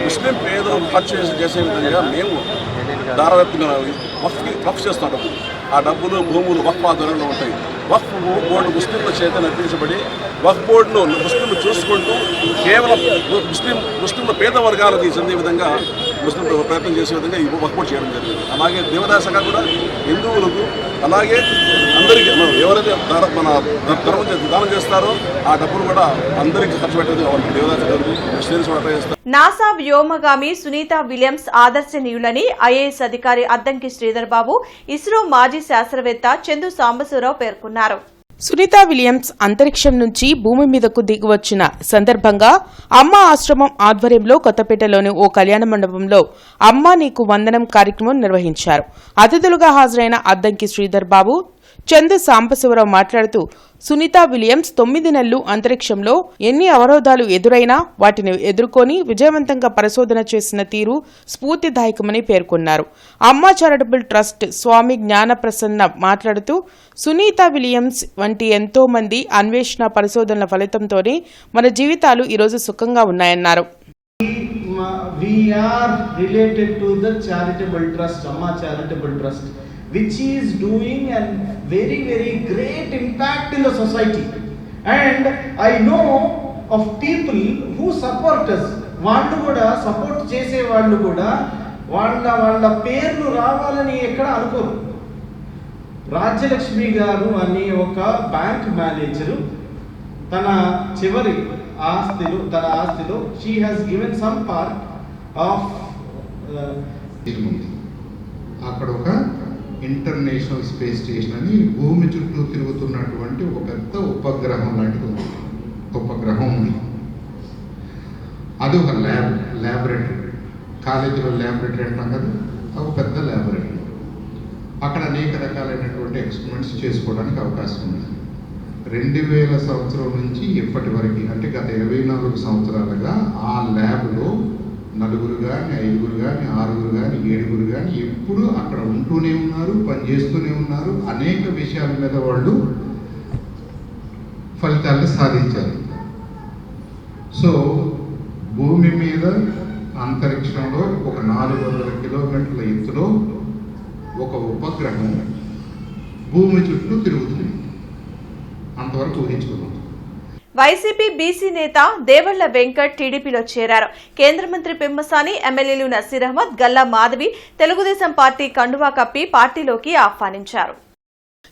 ముస్లిం పేదలు ఖర్చు చేసే విధంగా మేము వక్ఫ్ చేస్తున్న డబ్బులు, ఆ డబ్బులు భూములు వక్ఫ్ ఆధ్వర్యంలో ఉంటాయి. వక్ఫ్ బోర్డు ముస్లింల చేత నడిపించబడి వక్ఫ్ బోర్డును ముస్లింలు చూసుకుంటూ కేవలం ముస్లింల పేద వర్గాలకు చెందే విధంగా ప్రయత్నం చేసే విధంగా ఈ వర్కౌట్ చేయడం జరిగింది. అలాగే దేవాదాయ శాఖ కూడా హిందువులకు అలాగే అందరికీ మనం ఎవరైతే మన దానం చేస్తారో ఆ డబ్బులు కూడా అందరికీ ఖర్చు పెట్టేది దేవాదాయ శాఖ. నాసా వ్యోమగామి సునీత విలియమ్స్ ఆదర్శనీయులని ఐఏఎస్ అధికారి అద్దంకి శ్రీధర్ బాబు, ఇస్రో మాజీ శాస్త్రవేత్త చందు సాంబశివరావు పేర్కొన్నారు. సునీత విలియమ్స్ అంతరిక్షం నుంచి భూమి మీదకు దిగివచ్చిన సందర్భంగా అమ్మ ఆశ్రమం ఆధ్వర్యంలో కొత్తపేటలోని ఓ కళ్యాణ మండపంలో అమ్మ నీకు వందనం కార్యక్రమం నిర్వహించారు. అతిథులుగా హాజరైన అద్దంకి శ్రీధర్ బాబు, చందు సాంబశివరావు మాట్లాడుతూ సునీత విలియమ్స్ 9 నెలలు అంతరిక్షంలో ఎన్ని అవరోధాలు ఎదురైనా వాటిని ఎదుర్కొని విజయవంతంగా పరిశోధన చేసిన తీరు స్ఫూర్తిదాయకమని పేర్కొన్నారు. అమ్మ చారిటబుల్ ట్రస్ట్ స్వామి జ్ఞానప్రసన్న మాట్లాడుతూ సునీత విలియమ్స్ వంటి ఎంతో మంది అన్వేషణ పరిశోధనల ఫలితంతోనే మన జీవితాలు ఈరోజు సుఖంగా ఉన్నాయన్నారు. We are related to the charitable trust, Amma Charitable Trust, which is doing a very great impact in the society. And I know of people who support us. వాళ్ళు కూడా సపోర్ట్ చేసే వాళ్ళు కూడా వాళ్ళ పేర్లు రావాలని ఎక్కడ అనుకోరు. రాజ్యలక్ష్మి గారు అనే ఒక బ్యాంక్ మేనేజరు తన చివరి ఆస్తిలో she has given some part of అక్కడ ఒక ఇంటర్నేషనల్ స్పేస్ స్టేషన్ అని భూమి చుట్టూ తిరుగుతున్నటువంటి ఒక పెద్ద ఉపగ్రహం లాంటిది ఉంది. ఉపగ్రహం ఉంది. అది ఒక ల్యాబొరేటరీ, కాలేజీలో ల్యాబొరేటరీ అంటాం కదా, ఒక పెద్ద ల్యాబొరేటరీ. అక్కడ అనేక రకాలైనటువంటి ఎక్స్పెరిమెంట్స్ చేసుకోవడానికి అవకాశం ఉంది. 2000 సంవత్సరం నుంచి ఇప్పటి వరకు, అంటే గత 24 సంవత్సరాలుగా ఆ ల్యాబ్లో 4 కానీ 5 కానీ 6 కానీ 7 కానీ ఎప్పుడు అక్కడ ఉంటూనే ఉన్నారు, పనిచేస్తూనే ఉన్నారు. అనేక విషయాల మీద వాళ్ళు ఫలితాలను సాధించారు. సో భూమి మీద అంతరిక్షంలో ఒక 400 కిలోమీటర్ల ఎత్తులో ఒక ఉపగ్రహం భూమి చుట్టూ తిరుగుతుంది. అంతవరకు ఊహించుకున్నాం. వైసీపీ బీసీ నేత దేవళ్ల వెంకట్ టీడీపీలో చేరారు. కేంద్ర మంత్రి పెమ్మసాని, ఎమ్మెల్యేలు నసీర్ అహ్మద్, గల్లా మాధవి తెలుగుదేశం పార్టీ కండువా కప్పి పార్టీలోకి ఆహ్వానించారు.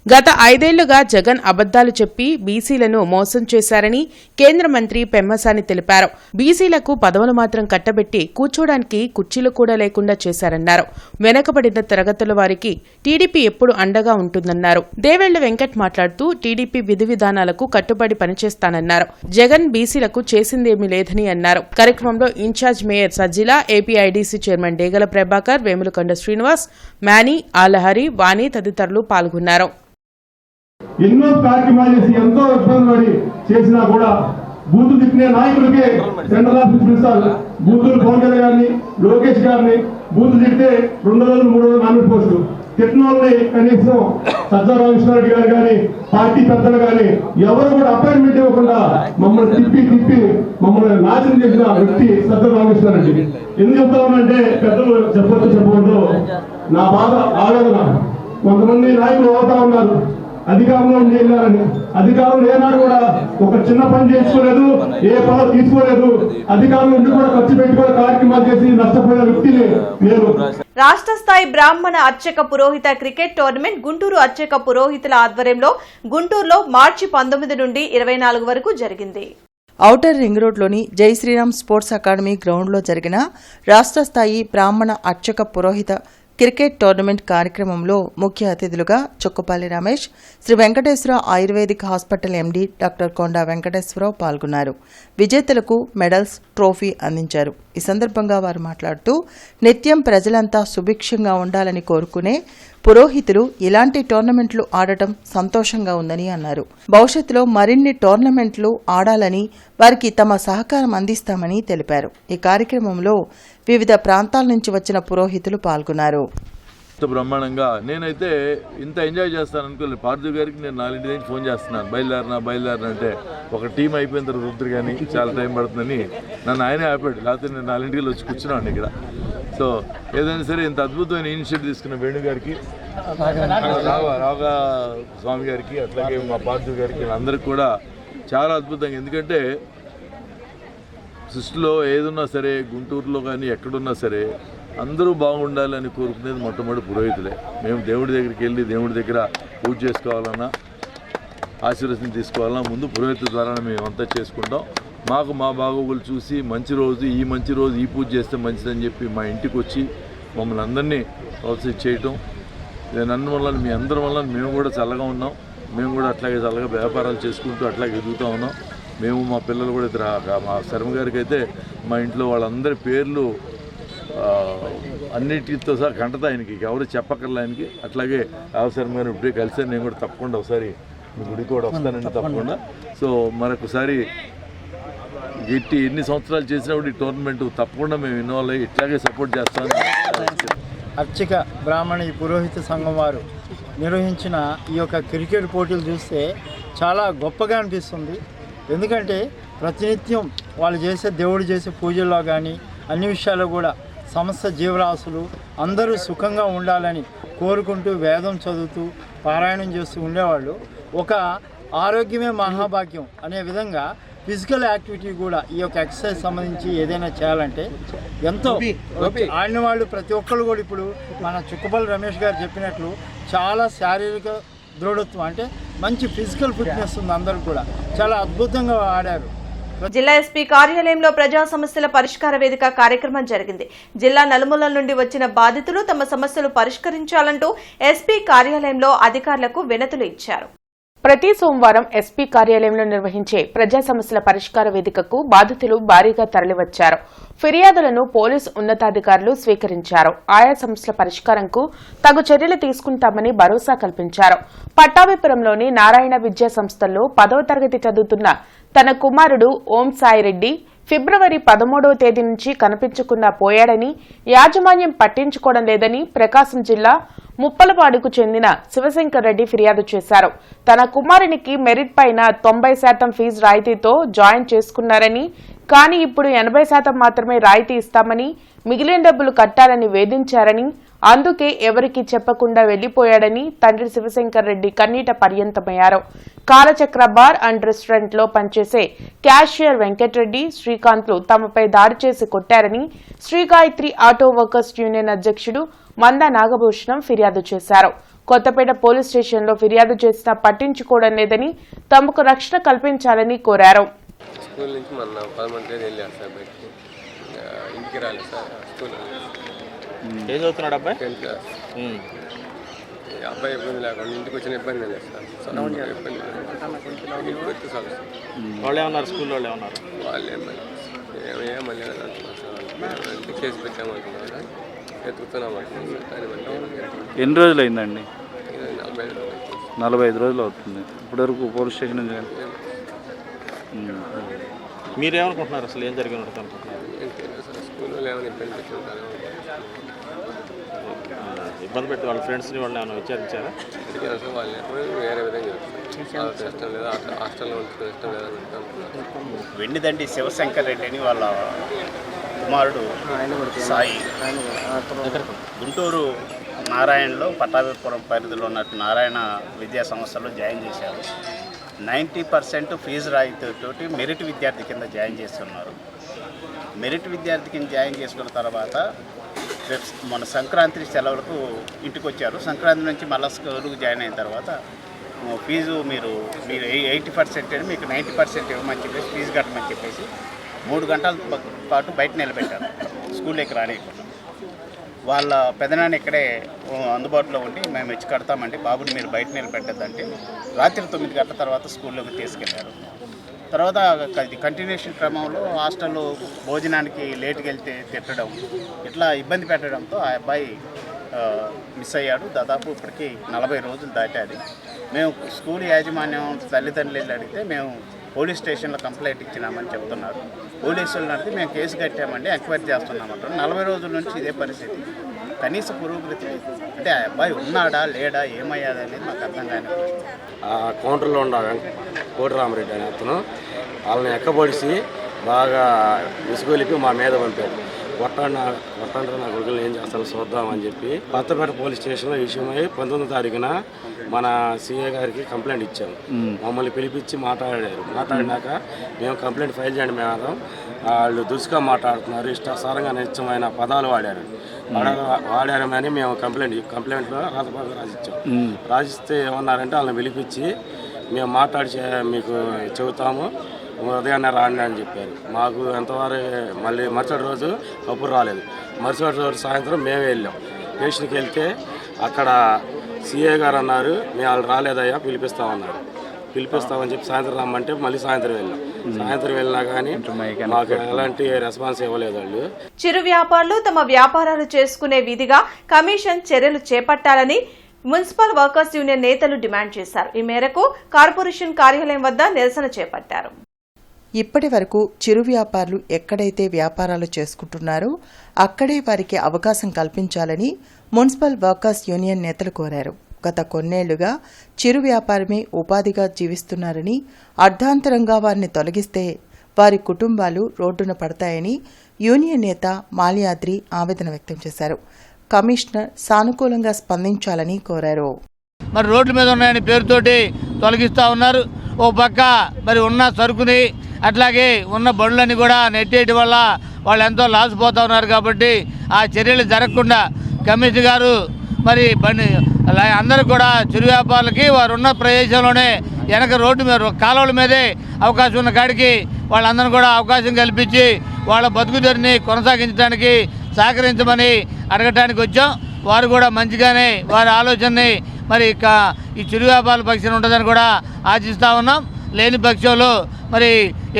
గత 5 ఏళ్లుగా జగన్ అబద్దాలు చెప్పి బీసీలను మోసం చేశారని కేంద్ర మంత్రి పెమ్మసాని తెలిపారు. బీసీలకు పదవులు మాత్రం కట్టబెట్టి కూర్చోడానికి కుర్చీలు కూడా లేకుండా చేశారన్నారు. వెనకబడిన తరగతుల వారికి టీడీపీ ఎప్పుడు అండగా ఉంటుందన్నారు. దేవెళ్ల వెంకట్ మాట్లాడుతూ టీడీపీ విధి విధానాలకు కట్టుబడి పనిచేస్తానన్నారు. జగన్ బీసీలకు చేసిందేమీ లేదని అన్నారు. కార్యక్రమంలో ఇన్ఛార్జ్ మేయర్ సజ్జిలా, ఏపీఐడీసీ చైర్మన్ డేగల ప్రభాకర్, వేములకొండ శ్రీనివాస్, మ్యానీ, ఆలహరి, వాణి తదితరులు పాల్గొన్నారు. ఎన్నో కార్యక్రమాలు చేసి ఎంతో ఇబ్బంది పడి చేసినా కూడా బూతు తిప్పిన నాయకులకే సెంట్రల్ ఆఫీస్ పిలుస్తారు. బూతులు పవన్ కళ్యాణ్ గారిని, లోకేష్ గారిని బూతు తిడితే 200-300 నామినేట్ పోస్టులు తిట్టిన వాళ్ళని కనీసం సజ్జా రామకృష్ణారెడ్డి గారు కానీ పార్టీ పెద్దలు కానీ ఎవరు కూడా అపాయింట్మెంట్ ఇవ్వకుండా మమ్మల్ని తిప్పి మమ్మల్ని నాశనం చేసిన వ్యక్తి సజ్జా రామకృష్ణారెడ్డి. ఎందుకు చెప్తామంటే పెద్దలు చెప్పకూడదు, నా బాధ ఆవేదన. కొంతమంది నాయకులు అవుతా ఉన్నారు అధికారంలో వెళ్ళారని. అధికారంలో ఏనాడు కూడా ఒక చిన్న పని చేసుకోలేదు, ఏ పదవి తీసుకోలేదు. అధికారంలో ఉండి కూడా ఖర్చు పెట్టుకుని కార్యక్రమాలు చేసి నష్టపోయిన వ్యక్తిని నేను. రాష్ట్ర స్థాయి బ్రాహ్మణ అర్చక పురోహిత క్రికెట్ టోర్నమెంట్ గుంటూరు అర్చక పురోహితుల ఆధ్వర్యంలో గుంటూరులో మార్చి 19 నుండి 24 వరకు జరిగింది. ఔటర్ రింగ్ రోడ్లోని జై శ్రీరామ్ స్పోర్ట్స్ అకాడమీ గ్రౌండ్లో జరిగిన రాష్ట్ర స్థాయి బ్రాహ్మణ అర్చక పురోహిత క్రికెట్ టోర్నమెంట్ కార్యక్రమంలో ముఖ్య అతిథులుగా Chokkupalli Ramesh, Sri Venkateswara Ayurvedic hospital MD doctor Konda Venkateswararao పాల్గొన్నారు. విజేతలకు మెడల్స్, ట్రోఫీ అందించారు. ఈ సందర్భంగా వారు మాట్లాడుతూ నిత్యం ప్రజలంతా సుభిక్షంగా ఉండాలని కోరుకునే పురోహితులు ఇలాంటి టోర్నమెంట్లు ఆడటం సంతోషంగా ఉందని అన్నారు. భవిష్యత్తులో మరిన్ని టోర్నమెంట్లు ఆడాలని వారికి తమ సహకారం అందిస్తామని తెలిపారు. ఈ కార్యక్రమంలో వివిధ ప్రాంతాల నుంచి వచ్చిన పురోహితులు పాల్గొన్నారు. బ్రహ్మాండంగా నేనైతే ఇంత ఎంజాయ్ చేస్తాను అనుకోలేదు. పార్థివ్ గారికి నేను 4 నుంచి ఫోన్ చేస్తున్నాను, బయలుదేరినా అంటే ఒక టీం అయిపోయిన తర్వాత రుద్రు కానీ చాలా టైం పడుతుందని నన్ను ఆయనే ఆపాడు. లేకపోతే నేను 4 వచ్చి కూర్చున్నాను ఇక్కడ. సో ఏదైనా సరే ఇంత అద్భుతమైన ఇనిషియేటివ్ తీసుకున్న వేణు గారికి, రావుగా స్వామి గారికి, అట్లాగే మా పార్థివ్ గారికి, అందరికి కూడా చాలా అద్భుతంగా. ఎందుకంటే సృష్టిలో ఏదున్నా సరే, గుంటూరులో కానీ ఎక్కడున్నా సరే అందరూ బాగుండాలని కోరుకునేది మొట్టమొదటి పురోహితులే. మేము దేవుడి దగ్గరికి వెళ్ళి దేవుడి దగ్గర పూజ చేసుకోవాలన్నా ఆశీర్వచనం తీసుకోవాలన్నా ముందు పురోహితుల ద్వారా మేము అంతా చేసుకుంటాం. మాకు మా బాగోగులు చూసి మంచి రోజు ఈ పూజ చేస్తే మంచిదని చెప్పి మా ఇంటికి వచ్చి మమ్మల్ని అందరినీ ప్రోత్సహించేయటం, నన్ను వల్ల మీ అందరి వల్ల మేము కూడా చల్లగా ఉన్నాం. మేము కూడా అట్లాగే చల్లగా వ్యాపారాలు చేసుకుంటూ అట్లాగే ఎదుగుతూ ఉన్నాం. మేము మా పిల్లలు కూడా మా శర్మ గారికి అయితే మా ఇంట్లో వాళ్ళందరి పేర్లు అన్నిటితో సహా కంటతా ఆయనకి, ఎవరు చెప్పక్కర్లే ఆయనకి. అట్లాగే శర్మ గారు ఇప్పుడే కలిసి నేను కూడా తప్పకుండా ఒకసారి మీ గుడికి కూడా వస్తానండి తప్పకుండా. సో మరొకసారి గట్టి ఎన్ని సంవత్సరాలు చేసినప్పుడు ఈ టోర్నమెంట్ తప్పకుండా మేము ఇన్వాల్వ్ అయ్యి ఇట్లాగే సపోర్ట్ చేస్తాం. అర్చక బ్రాహ్మణ ఈ పురోహిత సంఘం వారు నిర్వహించిన ఈ యొక్క క్రికెట్ పోటీలు చూస్తే చాలా గొప్పగా అనిపిస్తుంది. ఎందుకంటే ప్రతినిత్యం వాళ్ళు చేసే దేవుడు చేసే పూజల్లో కానీ అన్ని విషయాల్లో కూడా సమస్త జీవరాశులు అందరూ సుఖంగా ఉండాలని కోరుకుంటూ వేదం చదువుతూ పారాయణం చేస్తూ ఉండేవాళ్ళు. ఒక ఆరోగ్యమే మహాభాగ్యం అనే విధంగా ఫిజికల్ యాక్టివిటీ కూడా ఈ యొక్క ఎక్సర్సైజ్ సంబంధించి ఏదైనా చేయాలంటే ఎంతో ఆడిన వాళ్ళు ప్రతి ఒక్కరు కూడా ఇప్పుడు మన చుక్కపల్లి రమేష్ గారు చెప్పినట్లు చాలా శారీరక దృఢత్వం అంటే మంచి ఫిజికల్ ఫిట్నెస్ ఉంది. అందరూ కూడా చాలా అద్భుతంగా ఆడారు. జిల్లా ఎస్పీ కార్యాలయంలో ప్రజా సమస్యల పరిష్కార వేదిక కార్యక్రమం జరిగింది. జిల్లా నలుమూలల నుండి వచ్చిన బాధితులు తమ సమస్యలు పరిష్కరించాలంటూ ఎస్పీ కార్యాలయంలో అధికారులకు వినతులు ఇచ్చారు. ప్రతి సోమవారం ఎస్పీ కార్యాలయంలో నిర్వహించే ప్రజా సమస్యల పరిష్కార వేదికకు బాధితులు భారీగా తరలివచ్చారు. ఫిర్యాదులను పోలీసు ఉన్నతాధికారులు స్వీకరించారు. ఆయా సమస్యల పరిష్కారంకు తగు చర్యలు తీసుకుంటామని భరోసా కల్పించారు. పట్టాభిపురంలోని నారాయణ విద్యా సంస్థల్లో 10వ తరగతి చదువుతున్న తన కుమారుడు ఓం సాయిరెడ్డి ఫిబ్రవరి 13వ తేదీ నుంచి కనిపించకుండా పోయాడని, యాజమాన్యం పట్టించుకోవడం లేదని ప్రకాశం జిల్లా ముప్పలపాడుకు చెందిన శివశంకర్ రెడ్డి ఫిర్యాదు చేశారు. తన కుమారునికి మెరిట్ పైన 90% ఫీజు రాయితీతో జాయిన్ చేసుకున్నారని, కానీ ఇప్పుడు 80% మాత్రమే రాయితీ ఇస్తామని, మిగిలిన డబ్బులు కట్టాలని వేధించారని, అందుకే ఎవరికీ చెప్పకుండా వెళ్లిపోయాడని తండ్రి శివశంకర్ రెడ్డి కన్నీట పర్యంతమయ్యారు. కాలచక్ర బార్ అండ్ రెస్టారెంట్ లో పనిచేసే క్యాషియర్ వెంకటరెడ్డి, శ్రీకాంత్లు తమపై దాడి చేసి కొట్టారని శ్రీగాయత్రి ఆటో వర్కర్స్ యూనియన్ అధ్యక్షుడు మంద నాగభూషణం ఫిర్యాదు చేశారు. కొత్తపేట పోలీస్ స్టేషన్లో ఫిర్యాదు చేసినా పట్టించుకోవడం లేదని, తమకు రక్షణ కల్పించాలని కోరారు. స్కూల్ నుంచి మొన్న 11 తేదీ వెళ్ళాను సార్ బయటికి, ఇంటికి రాలేదు సార్. స్కూల్ ఏం చదువుతున్నాడు అబ్బాయి? 10th class. అబ్బాయి ఇబ్బంది లేకుండా ఇంటికి వచ్చిన ఇబ్బంది లేదు సార్. ఇబ్బంది ఇంటికి వచ్చి చాలు సార్. వాళ్ళు ఏమన్నారు? స్కూల్లో వాళ్ళు ఏమన్నారు? వాళ్ళు ఏమని అంటున్నారు సార్. కేసు పెట్టామంటున్నారు, ఎత్తుకుతున్నామంటున్నారు. కానీ ఎన్ని రోజులు అయిందండి? 45 రోజులు అవుతుంది. ఇప్పటివరకు పోలీస్ స్టేషన్ నుంచి మీరేమనుకుంటున్నారు? అసలు ఏం జరిగినట్టు అనుకుంటున్నారు? స్కూల్లో ఏమైనా ఇబ్బంది పెట్టుకుంటారు, ఇబ్బంది పెట్టి వాళ్ళ ఫ్రెండ్స్ని వాళ్ళు ఏమైనా విచారించారా? సార్ వాళ్ళు ఎప్పుడు వేరే విధంగా చెప్తారు. ఇష్టం లేదా హాస్టల్లో ఉంచుకుని ఇష్టం లేదని అంటారు. వెండిదండి శివశంకర్ రెడ్డి అని వాళ్ళ కుమారుడు సాయి గుంటూరు నారాయణలో పట్టాభిపురం పరిధిలో ఉన్నట్టు నారాయణ విద్యా సంస్థలో జాయిన్ చేశారు. 90% ఫీజు రాయితీతోటి మెరిట్ విద్యార్థి కింద జాయిన్ చేస్తున్నారు. మెరిట్ విద్యార్థి కింద జాయిన్ చేసుకున్న తర్వాత మన సంక్రాంతి సెలవులకు ఇంటికి వచ్చారు. సంక్రాంతి నుంచి మళ్ళీ స్కూల్కి జాయిన్ అయిన తర్వాత ఫీజు మీరు 80% మీకు 90% ఇవ్వమని చెప్పేసి ఫీజు కట్టమని చెప్పేసి 3 గంటల పాటు బయట నిలబెట్టారు. స్కూల్లోకి రానియకుండా వాళ్ళ పెదనాన్న ఇక్కడే అందుబాటులో ఉండి మేము ఇచ్చి కడతామండి, బాబుని మీరు బయట నిలబెట్టద్దంటే రాత్రి 9 గంటల తర్వాత స్కూల్లోకి తీసుకెళ్లారు. తర్వాత కంటిన్యూషన్ క్రమంలో హాస్టల్లో భోజనానికి లేటుకి వెళ్తే తిట్టడం, ఇట్లా ఇబ్బంది పెట్టడంతో ఆ అబ్బాయి మిస్ అయ్యాడు. దాదాపు ఇప్పటికీ 40 రోజులు దాటాది. మేము స్కూల్ యాజమాన్యం తల్లిదండ్రులు అడిగితే మేము పోలీస్ స్టేషన్లో కంప్లైంట్ ఇచ్చినామని చెప్తున్నారు. పోలీసులను అడిగితే మేము కేసు కట్టామండి, ఎంక్వైరీ చేస్తున్నామంటారు. 40 రోజుల నుంచి ఇదే పరిస్థితి. కనీస పురోగతి లేదు. అంటే ఆ అబ్బాయి ఉన్నాడా లేడా ఏమయ్యాడా అనేది మాకు అర్థం కాని. కౌంటర్లో ఉన్నాడు కోటిరామరెడ్డి అనే అతను, వాళ్ళని ఎక్కబడిసి బాగా విసుగొలిపి మా మీద పంపాడు. కొట్టండి నా కొడుకులు ఏం చేస్తారో చూద్దామని చెప్పి కొత్తపేట పోలీస్ స్టేషన్లో విషయమై 19వ తారీఖున మన సిఐ గారికి కంప్లైంట్ ఇచ్చాము. మమ్మల్ని పిలిపించి మాట్లాడినాక మేము కంప్లైంట్ ఫైల్ చేయండి మేడం, వాళ్ళు దురుసుగా మాట్లాడుతున్నారు, ఇష్టాసారంగా నిత్యమైన పదాలు వాడారు. వాడారని మేము కంప్లైంట్లో రాసిచ్చాం. రాసిస్తే ఏమన్నారంటే వాళ్ళని పిలిపించి మేము మాట్లాడి మీకు చెబుతాము, ఉదయాన్నే రాండి అని చెప్పారు. మాకు ఎంతవరకు మళ్ళీ మరుసటి రోజు అప్పుడు రాలేదు. మరుసటి రోజు సాయంత్రం మేమే వెళ్ళాం. స్టేషన్కి వెళ్తే అక్కడ సిఏ గారు అన్నారు, మేము వాళ్ళు రాలేదయ్యా పిలిపిస్తామని చెప్పి సాయంత్రం రమ్మంటే మళ్ళీ సాయంత్రం వెళ్ళాం. సాయంత్రం వెళ్ళినా కానీ మాకు ఎలాంటి రెస్పాన్స్ ఇవ్వలేదు వాళ్ళు. చిరు వ్యాపారులు తమ వ్యాపారాలు చేసుకునే విధిగా కమిషన్ చర్యలు చేపట్టాలని మున్సిపల్ వర్కర్స్ యూనియన్ నేతలు డిమాండ్ చేశారు. ఈ మేరకు కార్పొరేషన్ కార్యాలయం వద్ద నిరసన చేపట్టారు. ఇప్పటి వరకు చిరు వ్యాపారులు ఎక్కడైతే వ్యాపారాలు చేసుకుంటున్నారో అక్కడే వారికి అవకాశం కల్పించాలని మున్సిపల్ వర్కర్స్ యూనియన్ నేతలు కోరారు. గత కొన్నేళ్లుగా చిరు వ్యాపారమే ఉపాధిగా జీవిస్తున్నారని, అర్ధాంతరంగా వారిని తొలగిస్తే వారి కుటుంబాలు రోడ్డున పడతాయని యూనియన్ నేత మాల్యాద్రి ఆవేదన వ్యక్తం చేశారు. కమిషనర్ సానుకూలంగా స్పందించాలని కోరారు. మరి రోడ్ల మీద ఉన్నాయని పేరుతోటి తొలగిస్తూ ఉన్నారు. ఓ పక్క మరి ఉన్న సరుకుని అట్లాగే ఉన్న బండ్లని కూడా నెట్టేయడం వల్ల వాళ్ళు ఎంతో లాస్ పోతూ ఉన్నారు. కాబట్టి ఆ చర్యలు జరగకుండా కమిషనర్ గారు మరి అందరూ కూడా చిరు వ్యాపారులకి వారు ఉన్న ప్రదేశంలోనే వెనక రోడ్డు మీద కాలువల మీదే అవకాశం ఉన్న కాడికి వాళ్ళందరూ కూడా అవకాశం కల్పించి వాళ్ళ బతుకుదరిని కొనసాగించడానికి సహకరించమని అడగటానికి వచ్చాం. వారు కూడా మంచిగానే వారి ఆలోచనని మరి ఈ చిరు వ్యాపారాల పక్షాన ఉంటుందని కూడా ఆశిస్తూ ఉన్నాం. లేని పక్షంలో మరి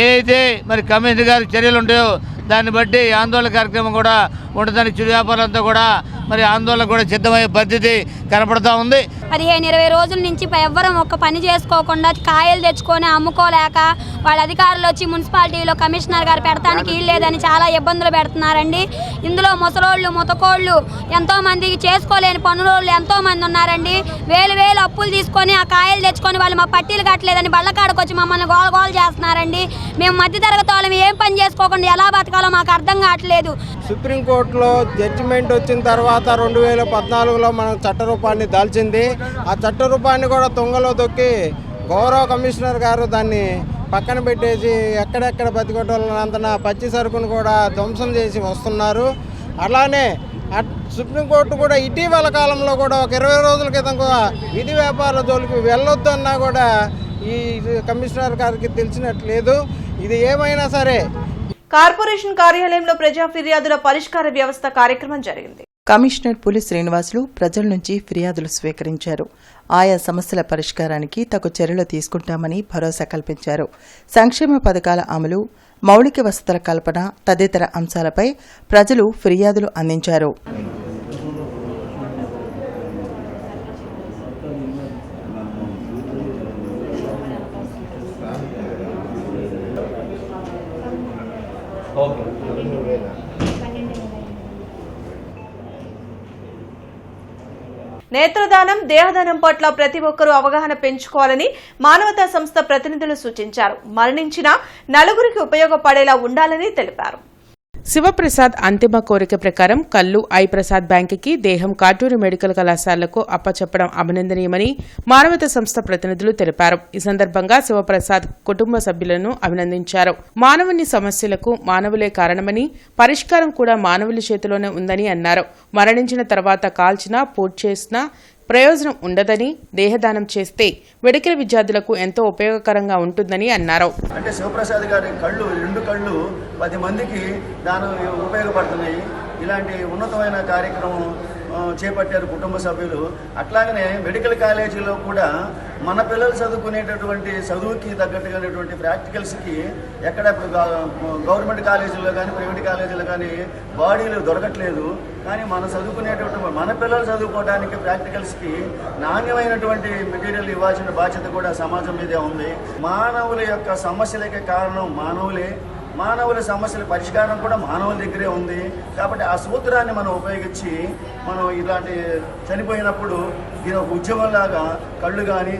ఏదైతే మరి కమిషనర్ గారి చర్యలు ఉంటాయో దాన్ని బట్టి ఆందోళన కార్యక్రమం కూడా ఉంటుందని చిరు వ్యాపారులంతా కూడా మరి ఆందోళన కూడా సిద్ధమయ్యే పరిస్థితి కనపడతా ఉంది. 15-20 రోజుల నుంచి ఎవ్వరం ఒక్క పని చేసుకోకుండా కాయలు తెచ్చుకొని అమ్ముకోలేక వాళ్ళ అధికారులు వచ్చి మున్సిపాలిటీలో కమిషనర్ గారు పెడతానికి లేదని చాలా ఇబ్బందులు పెడుతున్నారండి. ఇందులో ముసలోళ్ళు ముతకోళ్ళు ఎంతోమంది చేసుకోలేని పనులోళ్ళు ఎంతోమంది ఉన్నారండి. వేలు అప్పులు తీసుకొని ఆ కాయలు తెచ్చుకొని వాళ్ళు మా పట్టీలు కట్టలేదని బళ్ళకాడకు వచ్చి మమ్మల్ని గోల చేస్తున్నారండి. మేము మధ్యతరగతి వాళ్ళం ఏం పని చేసుకోకుండా ఎలా బతకాలో మాకు అర్థం కావట్లేదు. సుప్రీంకోర్టులో జడ్జిమెంట్ వచ్చిన తర్వాత 2014లో మనం చట్టరూపాన్ని దాల్చింది. ఆ చట్టరూపాన్ని కూడా తుంగలో తొక్కి గౌరవ కమిషనర్ గారు దాన్ని పక్కన పెట్టేసి ఎక్కడెక్కడ బతికొట్టనంతన పచ్చి సరుకును కూడా ధ్వంసం చేసి వస్తున్నారు. అలానే సుప్రీంకోర్టు కూడా ఇటీవల కాలంలో కూడా ఒక 20 రోజుల క్రితం కూడా విధి వ్యాపార జోలికి వెళ్ళొద్దు అన్నా కూడా ఈ కమిషనర్ గారికి తెలిసినట్లేదు. ఇది ఏమైనా సరే కార్పొరేషన్ కార్యాలయంలో ప్రజా ఫిర్యాదుల పరిష్కార వ్యవస్థ కార్యక్రమం జరిగింది. కమిషనర్ పులి శ్రీనివాసులు ప్రజల నుంచి ఫిర్యాదులు స్వీకరించారు. ఆయా సమస్యల పరిష్కారానికి తగు చర్యలు తీసుకుంటామని భరోసా కల్పించారు. సంక్షేమ పథకాల అమలు, మౌలిక వసతుల కల్పన తదితర అంశాలపై ప్రజలు ఫిర్యాదులు అందించారు. నేత్రదానం, దేహదానం పట్ల ప్రతి ఒక్కరూ అవగాహన పెంచుకోవాలని మానవతా సంస్థ ప్రతినిధులు సూచించారు. మరణించిన నలుగురికి ఉపయోగపడేలా ఉండాలని తెలిపారు. శివప్రసాద్ అంతిమ కోరిక ప్రకారం కల్లు ఐ ప్రసాద్ బ్యాంకుకి దేహం కాటూరు మెడికల్ కళాశాలకు అప్పచెప్పడం అభినందనీయమని మానవతా సంస్థ ప్రతినిధులు తెలిపారు. ఈ సందర్భంగా శివప్రసాద్ కుటుంబ సభ్యులను అభినందించారు. మానవుని సమస్యలకు మానవులే కారణమని, పరిష్కారం కూడా మానవుల చేతిలోనే ఉందని అన్నారు. మరణించిన తర్వాత కాల్చినా పూర్తి చేసినా ప్రయోజనం ఉండదని, దేహదానం చేస్తే మెడికల్ విద్యార్థులకు ఎంతో ఉపయోగకరంగా ఉంటుందని అన్నారు. అంటే శివప్రసాద్ గారి కళ్ళు 2 కళ్ళు 10 మందికి దాని ఉపయోగపడుతున్నాయి. ఇలాంటి ఉన్నతమైన కార్యక్రమం చేపట్టారు కుటుంబ సభ్యులు. అట్లాగనే మెడికల్ కాలేజీలో కూడా మన పిల్లలు చదువుకునేటటువంటి చదువుకి తగ్గట్టుగానేటువంటి ప్రాక్టికల్స్కి ఎక్కడ ఇప్పుడు గవర్నమెంట్ కాలేజీల్లో కానీ ప్రైవేట్ కాలేజీలో కానీ బాడీలు దొరకట్లేదు. కానీ మనం చదువుకునేటటువంటి మన పిల్లలు చదువుకోవడానికి ప్రాక్టికల్స్కి నాణ్యమైనటువంటి మెటీరియల్ ఇవ్వాల్సిన బాధ్యత కూడా సమాజం మీదే ఉంది. మానవుల యొక్క సమస్యలకే కారణం మానవులే. మానవుల సమస్యల పరిష్కారం కూడా మానవుల దగ్గరే ఉంది. కాబట్టి ఆ సూత్రాన్ని మనం ఉపయోగించి మనం ఇలాంటి చనిపోయినప్పుడు దీని ఒక ఉద్యమంలాగా కళ్ళు కానీ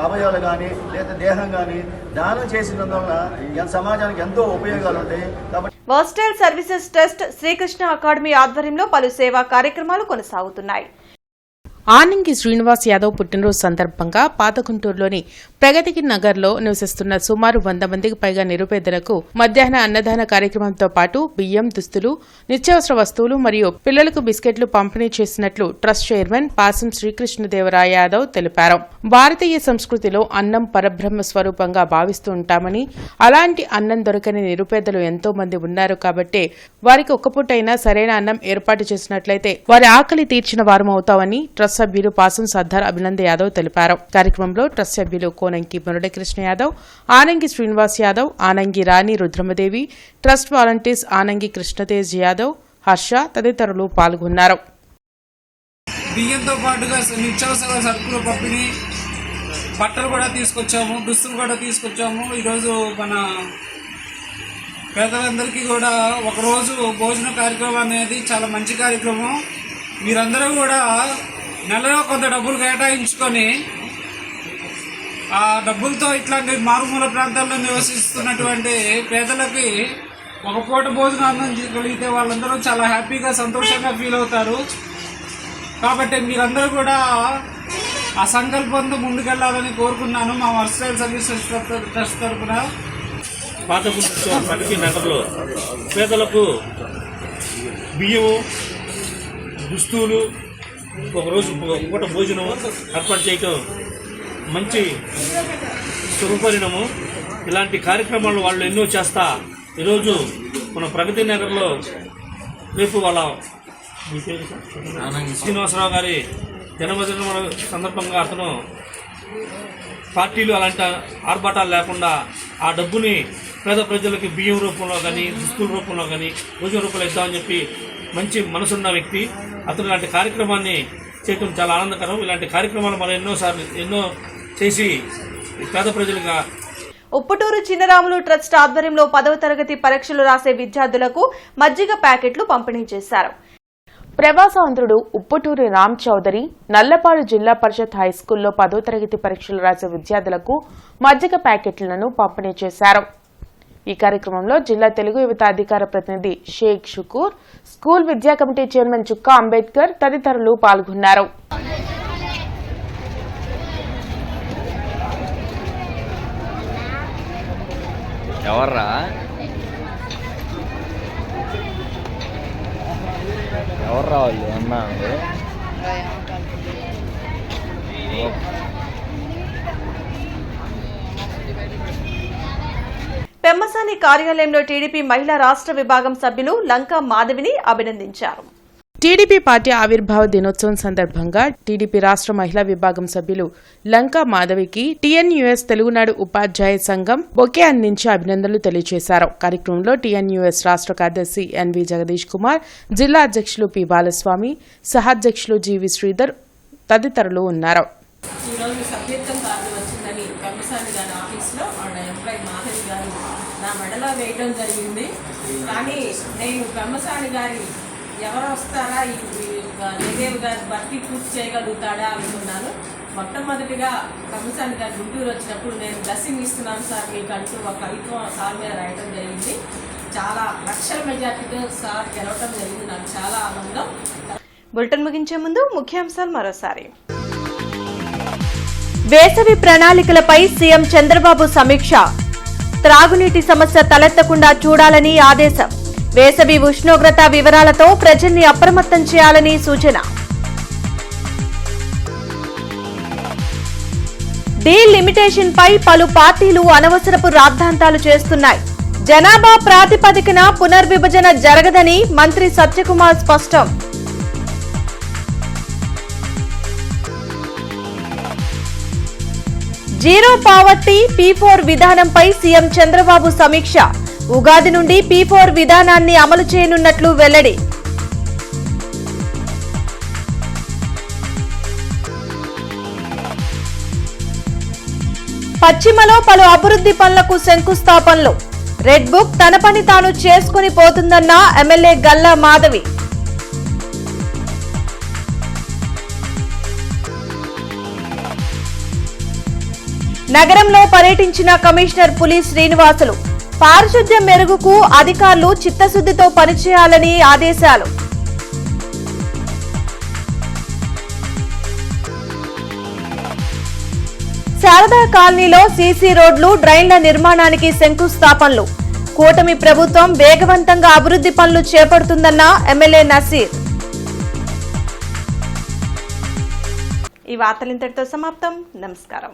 అవయవాలు కానీ లేదా దేహం కానీ దానం చేసినందువల్ల సమాజానికి ఎంతో ఉపయోగాలు ఉంటాయి. కాబట్టి versatile services trust Srikrishna academy ఆధ్వర్యంలో పలు సేవా కార్యక్రమాలు కొనసాగుతున్నాయి. ఆనంగి శ్రీనివాస్ యాదవ్ పుట్టినరోజు సందర్భంగా పాత గుంటూరులోని ప్రగతికి నగర్లో నివసిస్తున్న సుమారు 100 మందికి పైగా నిరుపేదలకు మధ్యాహ్న అన్నదాన కార్యక్రమంతో పాటు బియ్యం, దుస్తులు, నిత్యావసర వస్తువులు మరియు పిల్లలకు బిస్కెట్లు పంపిణీ చేసినట్లు ట్రస్ట్ చైర్మన్ పాసం శ్రీకృష్ణదేవరాయ యాదవ్ తెలిపారు. భారతీయ సంస్కృతిలో అన్నం పరబ్రహ్మ స్వరూపంగా భావిస్తూ ఉంటామని, అలాంటి అన్నం దొరకని నిరుపేదలు ఎంతో మంది ఉన్నారు కాబట్టి వారికి ఒక్కపూటైనా సరైన అన్నం ఏర్పాటు చేసినట్లయితే వారి ఆకలి తీర్చిన వారమవుతామని ట్రస్ట్ సభ్యులు పాసం సర్దార్ అభినంద్ యాదవ్ తెలిపారు. కార్యక్రమంలో ట్రస్ట్ సభ్యులు కోనంకి మురళీకృష్ణ యాదవ్, ఆనంగి శ్రీనివాస్ యాదవ్, ఆనంగి రాణి రుద్రమదేవి, ట్రస్ట్ వాలంటీర్స్ ఆనంగి కృష్ణతేజ్ యాదవ్, హర్ష తదితరులు పాల్గొన్నారు. బియ్యంతో పాటుగా నిత్యావసర సరుకులు పంపిణీ, బట్టలు కూడా తీసుకొచ్చాము, దుస్తులు కూడా తీసుకొచ్చాము. ఈరోజు మన పేదలందరికీ కూడా ఒకరోజు భోజన కార్యక్రమం అనేది చాలా మంచి కార్యక్రమం. మీరందరూ కూడా నెలలో కొంత డబ్బులు కేటాయించుకొని ఆ డబ్బులతో ఇట్లాంటి మారుమూల ప్రాంతాల్లో నివసిస్తున్నటువంటి పేదలకి ఒక పూట భోజనం అందించగలిగితే వాళ్ళందరూ చాలా హ్యాపీగా సంతోషంగా ఫీల్ అవుతారు. కాబట్టి మీరందరూ కూడా ఆ సంకల్పంతో ముందుకెళ్లాలని కోరుకున్నాను. మా వర్సైల్ సర్వీసెస్ ట్రస్ట్ తరఫున పాత గుంటూరు ప్రగతి నగర్లో పేదలకు బియ్యము, దుస్తులు, ఒకరోజు పూట భోజనం ఏర్పాటు చేయటం మంచి శుభపరిణామం. ఇలాంటి కార్యక్రమాలు వాళ్ళు ఎన్నో చేస్తా ఈరోజు మన ప్రగతి నగర్లో రేపు వాళ్ళ శ్రీనివాసరావు గారి జన్మదిన సందర్భంగా అతను పార్టీలు అలాంటి ఆర్భాటాలు లేకుండా ఆ డబ్బుని పేద ప్రజలకి బియ్యం రూపంలో కానీ, దుస్తుల రూపంలో కానీ, భోజన రూపంలో ఇద్దామని చెప్పి మంచి మనసున్న వ్యక్తి. అతను ఇలాంటి కార్యక్రమాన్ని చేయటం చాలా ఆనందకరం. ఇలాంటి కార్యక్రమాలు మనం ఎన్నో చేసి పేద ప్రజలుగా ఉప్పుటూరు చిన్నరాములు ట్రస్ట్ ఆధ్వర్యంలో 10వ తరగతి పరీక్షలు రాసే విద్యార్థులకు మజ్జిగ ప్యాకెట్లు పంపిణీ చేశారు. ప్రవాసాంధ్రుడు ఉప్పుటూరి రామ్ చౌదరి నల్లపాడు జిల్లా పరిషత్ హైస్కూల్లో 10వ తరగతి పరీక్షలు రాసే విద్యార్థులకు మజ్జిగ ప్యాకెట్లను పంపిణీ చేశారు. ఈ కార్యక్రమంలో జిల్లా తెలుగు యువత అధికార ప్రతినిధి షేక్ షుకూర్, స్కూల్ విద్యా కమిటీ చైర్మన్ చుక్కా అంబేద్కర్ తదితరులు పాల్గొన్నారు. ఎవరు రావాలి అన్నా పెమ్మసాని కార్యాలయంలో టీడీపీ మహిళా రాష్ట్ర విభాగం సభ్యులు లంకా మాధవిని అభినందించారు. టీడీపీ పార్టీ ఆవిర్భావ దినోత్సవం సందర్భంగా టీడీపీ రాష్ట్ర మహిళా విభాగం సభ్యులు లంకా మాధవికి టీఎన్యూఎస్ తెలుగునాడు ఉపాధ్యాయ సంఘం బొకే అందించి అభినందనలు తెలియజేశారు. కార్యక్రమంలో టీఎన్యూఎస్ రాష్ట్ర కార్యదర్శి ఎన్వి జగదీష్ కుమార్, జిల్లా అధ్యక్షులు పి బాలస్వామి, సహాధ్యక్షులు జీవి శ్రీధర్ తదితరులు ఉన్నారు. ఈరోజు సభ్యత్వం కార్డు వచ్చిందని పెమ్మసాని గారి ఆఫీస్లో వాళ్ళ ఎంప్లాయీ మాధవి గారు నా మెడలో వేయడం జరిగింది. కానీ నేను పెమ్మసాని గారి ఎవరు వస్తారా ఈ జగదేవ్ గారి భర్తీ పూర్తి చేయగలుగుతాడా అనుకున్నాను. మొట్టమొదటిగా పెమ్మసాని గారు గుంటూరు వచ్చినప్పుడు నేను బ్లెస్సింగ్ ఇస్తున్నాను సార్ మీకు అంటూ ఒక కవిత్వం సార్ మీద రాయటం జరిగింది. చాలా లక్షల మెజార్టీతో సార్ గెలవటం జరిగింది. నాకు చాలా ఆనందం. బులెటిన్ ముగించే ముందు ముఖ్యాంశాలు మరోసారి. వేసవి ప్రణాళికలపై సీఎం చంద్రబాబు సమీక్ష. త్రాగునీటి సమస్య తలెత్తకుండా చూడాలని ఆదేశం. వేసవి ఉష్ణోగ్రత వివరాలతో ప్రజల్ని అప్రమత్తం చేయాలని సూచన. డీలిమిటేషన్ పై పలు పార్టీలు అనవసరపు రాద్ధాంతాలు చేస్తున్నాయి. జనాభా ప్రాతిపదికన పునర్విభజన జరగదని మంత్రి సత్యకుమార్ స్పష్టం. జీరో పావర్టీ P4 విధానంపై సీఎం చంద్రబాబు సమీక్ష. ఉగాది నుండి P4 విధానాన్ని అమలు చేయనున్నట్లు వెల్లడి. పశ్చిమలో పలు అభివృద్ధి పనులకు శంకుస్థాపనలు. రెడ్ బుక్ తన పని తాను చేసుకుని పోతుందన్న ఎమ్మెల్యే గల్లా మాధవి. నగరంలో పర్యటించిన కమిషనర్ పులి శ్రీనివాసులు. పారిశుద్ధ్య మెరుగుకు అధికారులు చిత్తశుద్ధితో పనిచేయాలని ఆదేశాలు. శారదా కాలనీలో సీసీ రోడ్లు డ్రైన్ల నిర్మాణానికి శంకుస్థాపనలు. కూటమి ప్రభుత్వం వేగవంతంగా అభివృద్ధి పనులు చేపడుతుందన్న ఎమ్మెల్యే నసీర్. ఈ వార్తలు ఇంతటితో సమాప్తం. నమస్కారం.